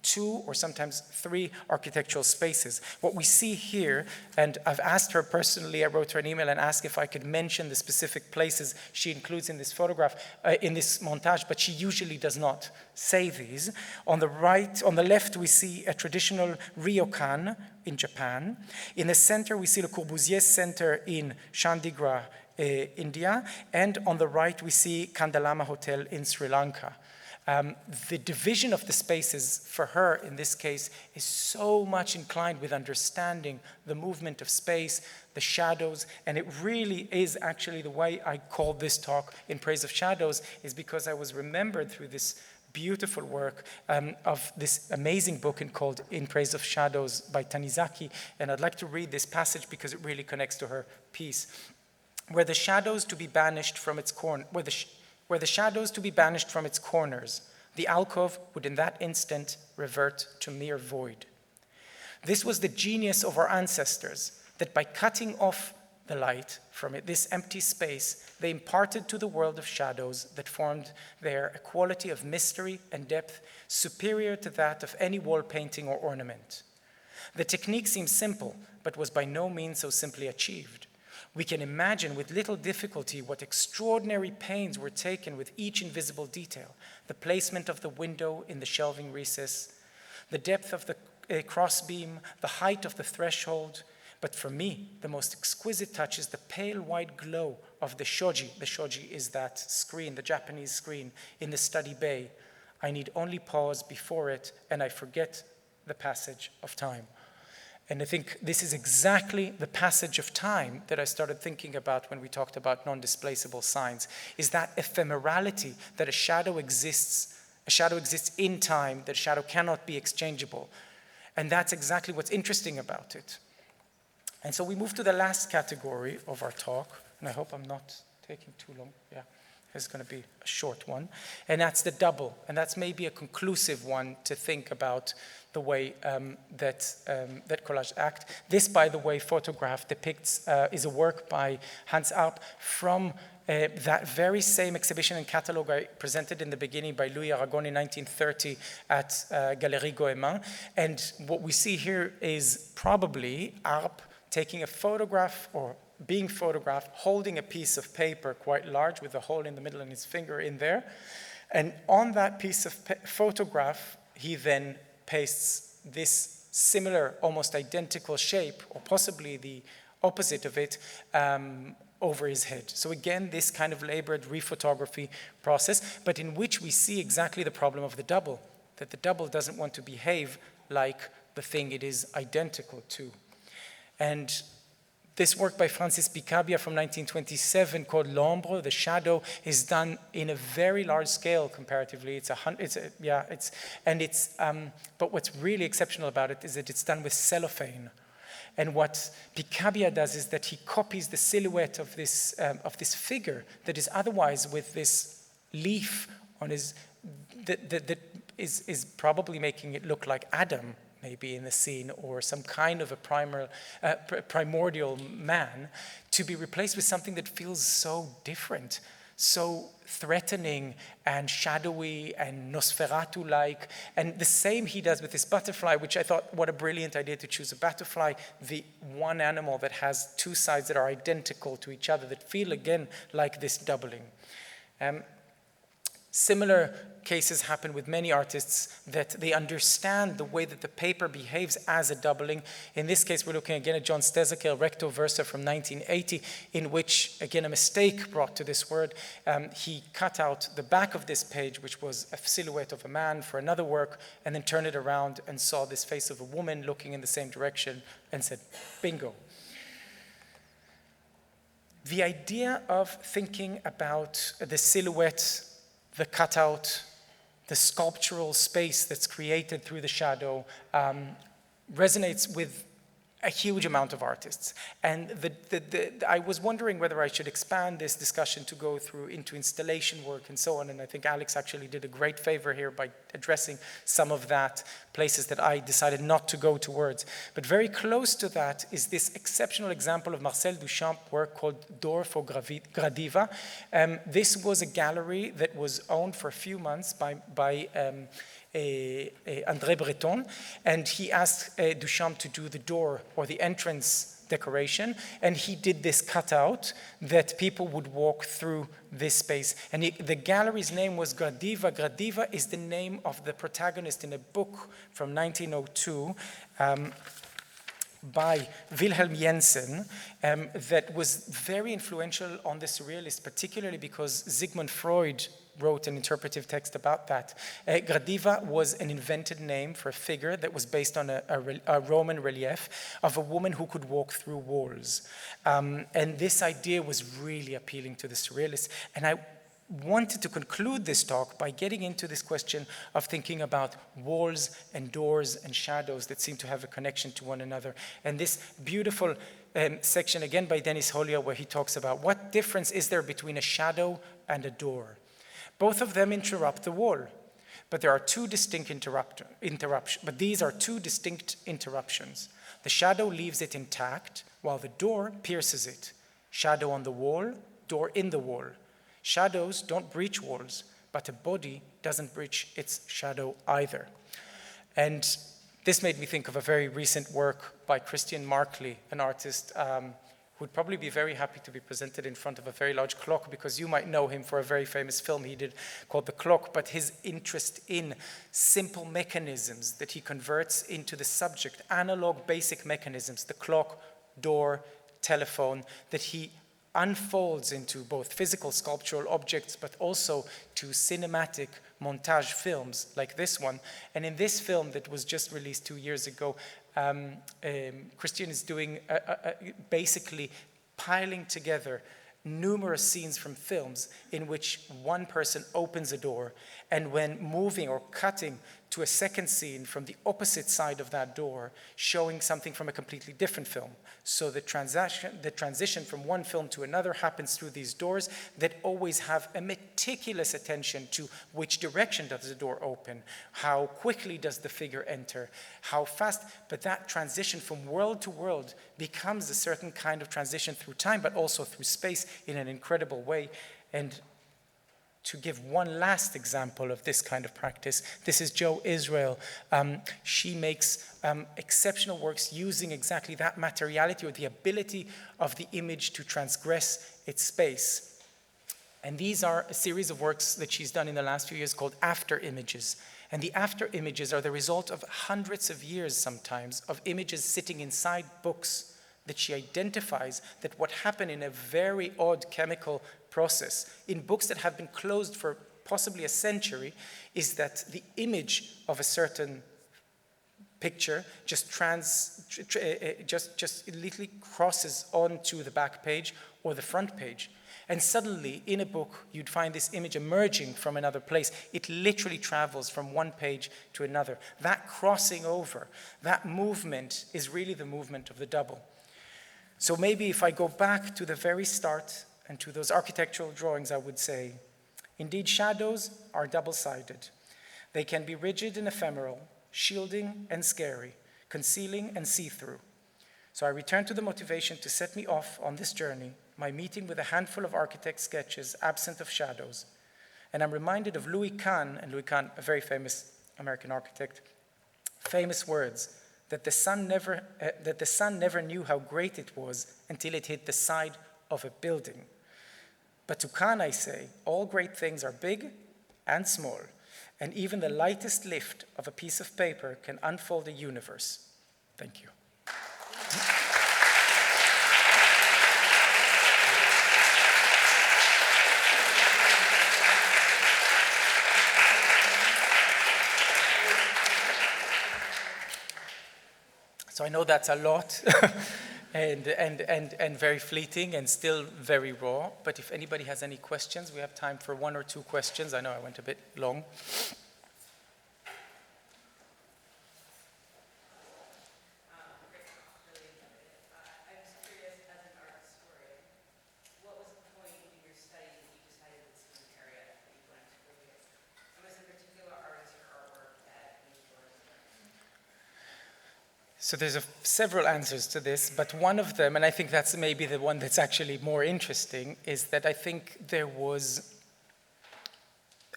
2 or sometimes 3 architectural spaces. What we see here, and I've asked her personally, I wrote her an email and asked if I could mention the specific places she includes in this photograph, in this montage, but she usually does not say these. On the right, on the left, we see a traditional ryokan in Japan. In the center, we see Le Corbusier Center in Chandigarh, India. And on the right, we see Kandalama Hotel in Sri Lanka. The division of the spaces for her in this case is so much inclined with understanding the movement of space, the shadows, and it really is actually the way I called this talk In Praise of Shadows, is because I was remembered through this beautiful work of this amazing book called In Praise of Shadows by Tanizaki, and I'd like to read this passage because it really connects to her piece. Were the shadows to be banished from its corners, the alcove would in that instant revert to mere void. This was the genius of our ancestors, that by cutting off the light from this empty space, they imparted to the world of shadows that formed there a quality of mystery and depth superior to that of any wall painting or ornament. The technique seems simple, but was by no means so simply achieved. We can imagine with little difficulty what extraordinary pains were taken with each invisible detail, the placement of the window in the shelving recess, the depth of the crossbeam, the height of the threshold. But for me, the most exquisite touch is the pale white glow of the shoji. The shoji is that screen, the Japanese screen in the study bay. I need only pause before it, and I forget the passage of time. And I think this is exactly the passage of time that I started thinking about when we talked about non-displaceable signs, is that ephemerality, that a shadow exists in time, that a shadow cannot be exchangeable. And that's exactly what's interesting about it. And so we move to the last category of our talk, and I hope I'm not taking too long. Yeah, it's going to be a short one. And that's the double, and that's maybe a conclusive one to think about the way that collage act. This, by the way, photograph depicts, is a work by Hans Arp from that very same exhibition and catalogue I presented in the beginning by Louis Aragon in 1930 at Galerie Goemin. And what we see here is probably Arp taking a photograph or being photographed, holding a piece of paper quite large with a hole in the middle and his finger in there. And on that piece of photograph, he then pastes this similar, almost identical shape, or possibly the opposite of it, over his head. So again, this kind of labored rephotography process, but in which we see exactly the problem of the double, that the double doesn't want to behave like the thing it is identical to. And this work by Francis Picabia from 1927 called L'Ombre, the shadow, is done in a very large scale comparatively. But what's really exceptional about it is that it's done with cellophane. And what Picabia does is that he copies the silhouette of this figure that is otherwise with this leaf on his, that is probably making it look like Adam, maybe in the scene, or some kind of a primordial man, to be replaced with something that feels so different, so threatening and shadowy and Nosferatu-like. And the same he does with this butterfly, which I thought, what a brilliant idea to choose a butterfly, the one animal that has two sides that are identical to each other, that feel again like this doubling. Similar cases happen with many artists, that they understand the way that the paper behaves as a doubling. In this case, we're looking again at John Stezakel, Recto Versa from 1980, in which, again, a mistake brought to this word. He cut out the back of this page, which was a silhouette of a man for another work, and then turned it around and saw this face of a woman looking in the same direction and said, bingo. The idea of thinking about the silhouette, the cutout, the sculptural space that's created through the shadow resonates with a huge amount of artists. And I was wondering whether I should expand this discussion to go through into installation work and so on, and I think Alex actually did a great favor here by addressing some of that, places that I decided not to go towards. But very close to that is this exceptional example of Marcel Duchamp's work called Door for Gradiva. This was a gallery that was owned for a few months by André Breton, and he asked Duchamp to do the door or the entrance decoration, and he did this cutout that people would walk through this space. And the gallery's name was Gradiva. Gradiva is the name of the protagonist in a book from 1902 by Wilhelm Jensen that was very influential on the Surrealists, particularly because Sigmund Freud wrote an interpretive text about that. Gradiva was an invented name for a figure that was based on a Roman relief of a woman who could walk through walls. And this idea was really appealing to the Surrealists. And I wanted to conclude this talk by getting into this question of thinking about walls and doors and shadows that seem to have a connection to one another. And this beautiful section, again by Dennis Hollier, where he talks about what difference is there between a shadow and a door. Both of them interrupt the wall, but there are two distinct interruptions. But these are two distinct interruptions. The shadow leaves it intact, while the door pierces it. Shadow on the wall, door in the wall. Shadows don't breach walls, but a body doesn't breach its shadow either. And this made me think of a very recent work by Christian Markley, an artist who'd probably be very happy to be presented in front of a very large clock, because you might know him for a very famous film he did called The Clock, but his interest in simple mechanisms that he converts into the subject, analog basic mechanisms, the clock, door, telephone, that he unfolds into both physical sculptural objects, but also to cinematic montage films like this one. And in this film that was just released 2 years ago, Christian is doing basically piling together numerous scenes from films in which one person opens a door, and when moving or cutting to a second scene from the opposite side of that door, showing something from a completely different film. So the transition from one film to another happens through these doors that always have a meticulous attention to which direction does the door open, how quickly does the figure enter, how fast, but that transition from world to world becomes a certain kind of transition through time, but also through space in an incredible way. And to give one last example of this kind of practice, this is Jo Israel. She makes exceptional works using exactly that materiality or the ability of the image to transgress its space. And these are a series of works that she's done in the last few years called after images. And the after images are the result of hundreds of years sometimes of images sitting inside books that she identifies that what happened in a very odd chemical process in books that have been closed for possibly a century is that the image of a certain picture just literally crosses onto the back page or the front page. And suddenly, in a book, you'd find this image emerging from another place. It literally travels from one page to another. That crossing over, that movement is really the movement of the double. So maybe if I go back to the very start and to those architectural drawings, I would say, indeed, shadows are double-sided. They can be rigid and ephemeral, shielding and scary, concealing and see-through. So I return to the motivation to set me off on this journey my meeting with a handful of architect sketches absent of shadows, and I'm reminded of Louis Kahn, and Louis Kahn, a very famous American architect, famous words, that the sun never knew how great it was until it hit the side of a building. But to Kahn I say, all great things are big and small, and even the lightest lift of a piece of paper can unfold a universe. Thank you. So I know that's a lot and very fleeting and still very raw, but if anybody has any questions, we have time for 1 or 2 questions. I know I went a bit long. So there's several answers to this, but one of them, and I think that's maybe the one that's actually more interesting, is that I think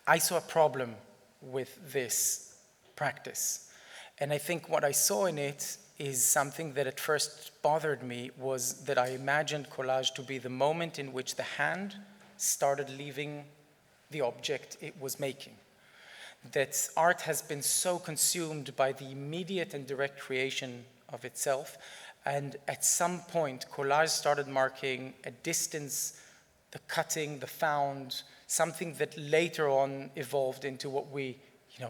I saw a problem with this practice. And I think what I saw in it is something that at first bothered me, was that I imagined collage to be the moment in which the hand started leaving the object it was making. That art has been so consumed by the immediate and direct creation of itself, and at some point collage started marking a distance, the cutting, the found, something that later on evolved into what we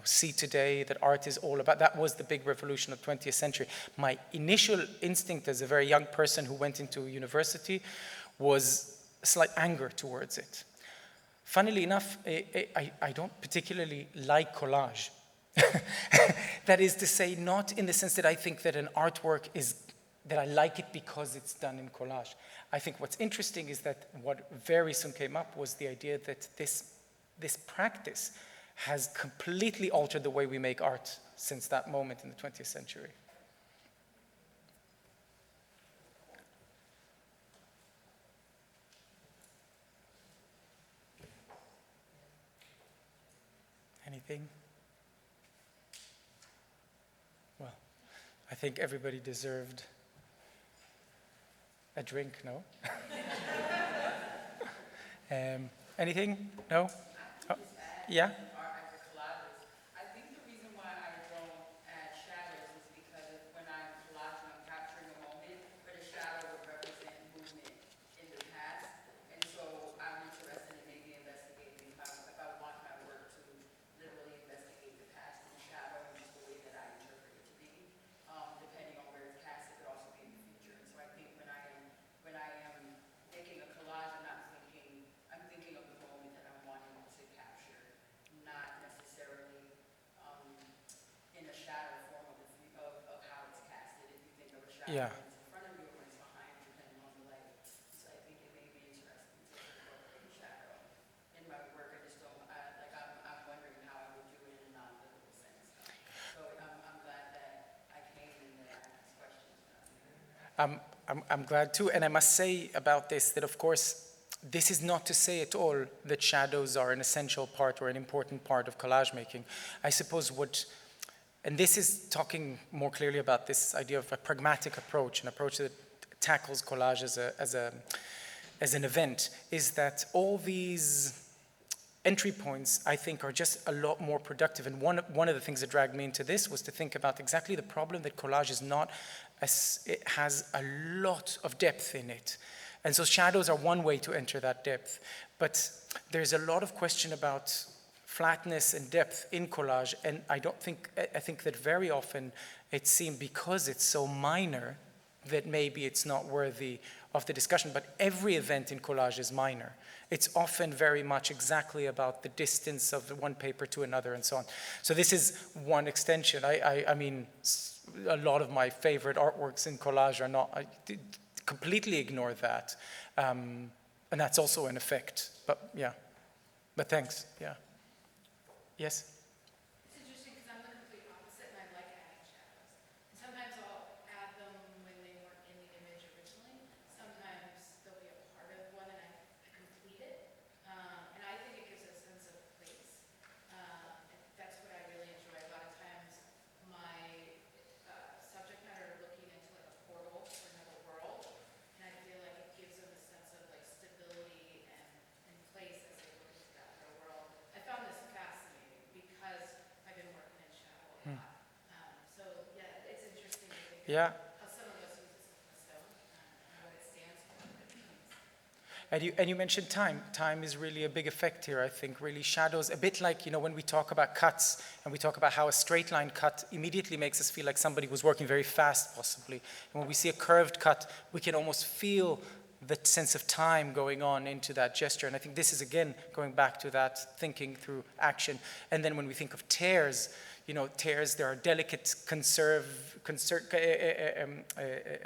see today, that art is all about. That was the big revolution of the 20th century. My initial instinct as a very young person who went into university was a slight anger towards it. Funnily enough, I don't particularly like collage. That is to say, not in the sense that I think that an artwork that I like it because it's done in collage. I think what's interesting is that what very soon came up was the idea that this practice has completely altered the way we make art since that moment in the 20th century. Anything? Well, I think everybody deserved a drink, no? Anything? No? Oh, yeah? Yeah. I'm glad too, and I must say about this that, of course, this is not to say at all that shadows are an essential part or an important part of collage making. I suppose and this is talking more clearly about this idea of a pragmatic approach, an approach that tackles collage as an event, is that all these entry points, I think, are just a lot more productive. And one of the things that dragged me into this was to think about exactly the problem that collage is not, it has a lot of depth in it. And so shadows are one way to enter that depth. But there's a lot of question about flatness and depth in collage, and I think that very often it seems, because it's so minor, that maybe it's not worthy of the discussion. But every event in collage is minor. It's often very much exactly about the distance of one paper to another and so on. So this is one extension. I mean, a lot of my favorite artworks in collage are not, I completely ignore that. And that's also an effect, but yeah. But thanks, yeah. Yes? It's interesting because I'm the complete opposite, and I like adding shadows. And sometimes I'll add them when they weren't in the image originally. Sometimes they'll be a part of Yeah. how some of us use this stone and what it stands for, what it means. And you mentioned time. Time is really a big effect here, I think, really shadows, a bit like, when we talk about cuts and we talk about how a straight line cut immediately makes us feel like somebody was working very fast, possibly. And when we see a curved cut, we can almost feel the sense of time going on into that gesture. And I think this is, again, going back to that thinking through action. And then when we think of tears, tears, there are delicate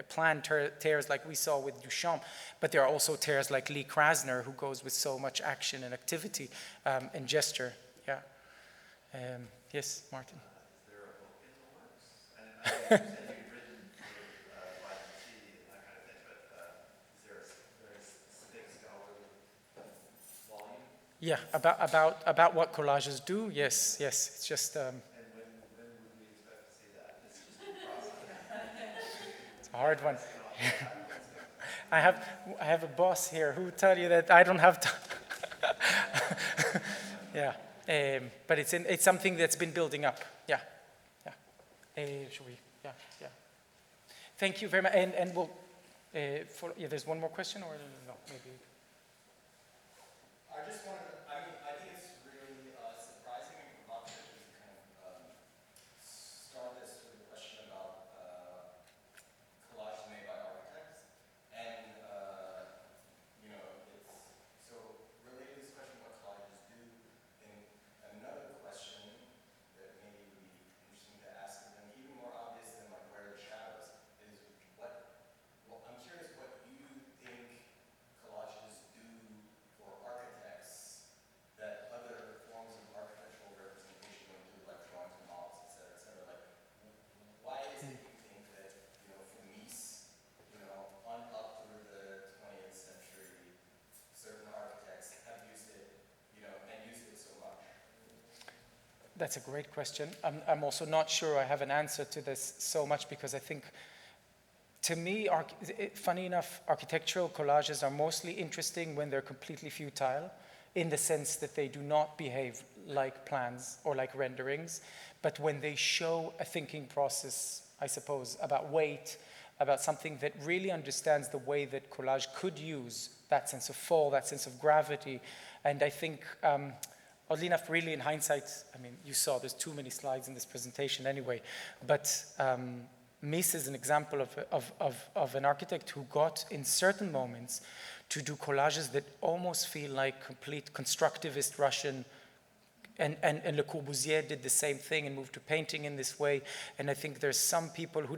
planned tears like we saw with Duchamp, but there are also tears like Lee Krasner, who goes with so much action and activity and gesture. Yeah. Yes, Martin. Is there a book in the works? And I understand you've written by and that kind of thing, but is there a very specific scholarly volume? Yeah, about what collages do. Yes. It's just. And when would we expect to see that? It's just a process. It's a hard one. I have a boss here who will tell you that I don't have time. Yeah, but it's something that's been building up. Yeah. Should we? Yeah. Thank you very much. And we'll. There's one more question, or no? Maybe. I just wanted to, I think it's really surprising and provocative to kind of start this with a question about collages made by architects. And, it's so related to this question what collages do. And another question that maybe would be interesting to ask, and even more obvious than like where are the shadows, is I'm curious what you think collages do for architects that other forms of architectural representation don't do, like drawings and models, et cetera, et cetera. Like, why is it you think that, for Mies, on up through the 20th century, certain architects have used it, and used it so much? That's a great question. I'm also not sure I have an answer to this so much, because I think, to me, funny enough, architectural collages are mostly interesting when they're completely futile, in the sense that they do not behave like plans or like renderings, but when they show a thinking process, I suppose, about weight, about something that really understands the way that collage could use that sense of fall, that sense of gravity. And I think, oddly enough, really in hindsight, you saw there's too many slides in this presentation anyway, but Mies is an example of an architect who got, in certain moments, to do collages that almost feel like complete constructivist Russian, and Le Corbusier did the same thing and moved to painting in this way. And I think there's some people who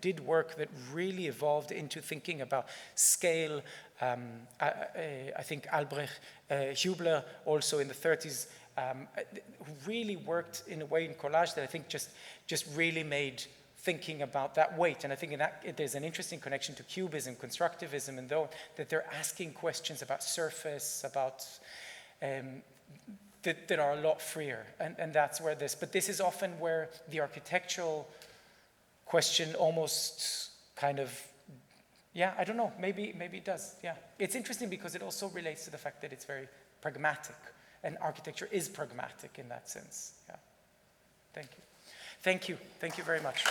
did work that really evolved into thinking about scale. I think Albrecht Hubler, also in the 30s, who really worked in a way in collage that I think just really made thinking about that weight. And I think in that there's an interesting connection to cubism, constructivism, and though that they're asking questions about surface, about that are a lot freer. And that's where but this is often where the architectural question almost kind of, I don't know, maybe it does, It's interesting because it also relates to the fact that it's very pragmatic, and architecture is pragmatic in that sense, Thank you. Thank you very much.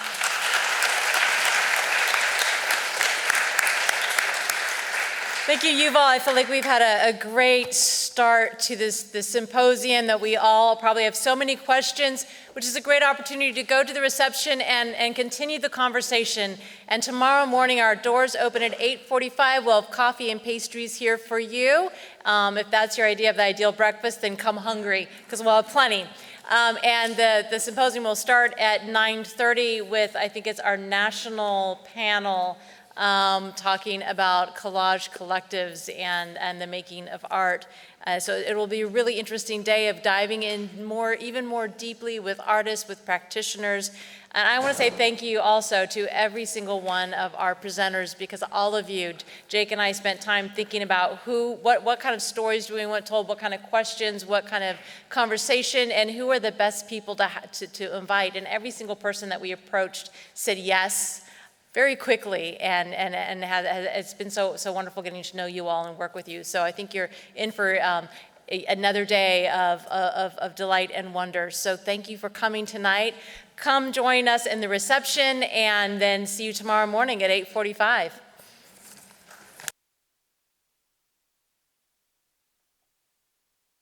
Thank you, Yuval. I feel like we've had a great start to this symposium, that we all probably have so many questions, which is a great opportunity to go to the reception and continue the conversation. And tomorrow morning, our doors open at 8:45. We'll have coffee and pastries here for you. If that's your idea of the ideal breakfast, then come hungry, because we'll have plenty. And the symposium will start at 9:30 with, I think it's our national panel, talking about collage collectives and the making of art. So it will be a really interesting day of diving in even more deeply with artists, with practitioners. And I want to say thank you also to every single one of our presenters, because all of you, Jake and I spent time thinking about what kind of stories do we want told, what kind of questions, what kind of conversation, and who are the best people to invite. And every single person that we approached said yes very quickly, and it's been so wonderful getting to know you all and work with you. So I think you're in for another day of delight and wonder. So thank you for coming tonight. Come join us in the reception, and then see you tomorrow morning at 8:45.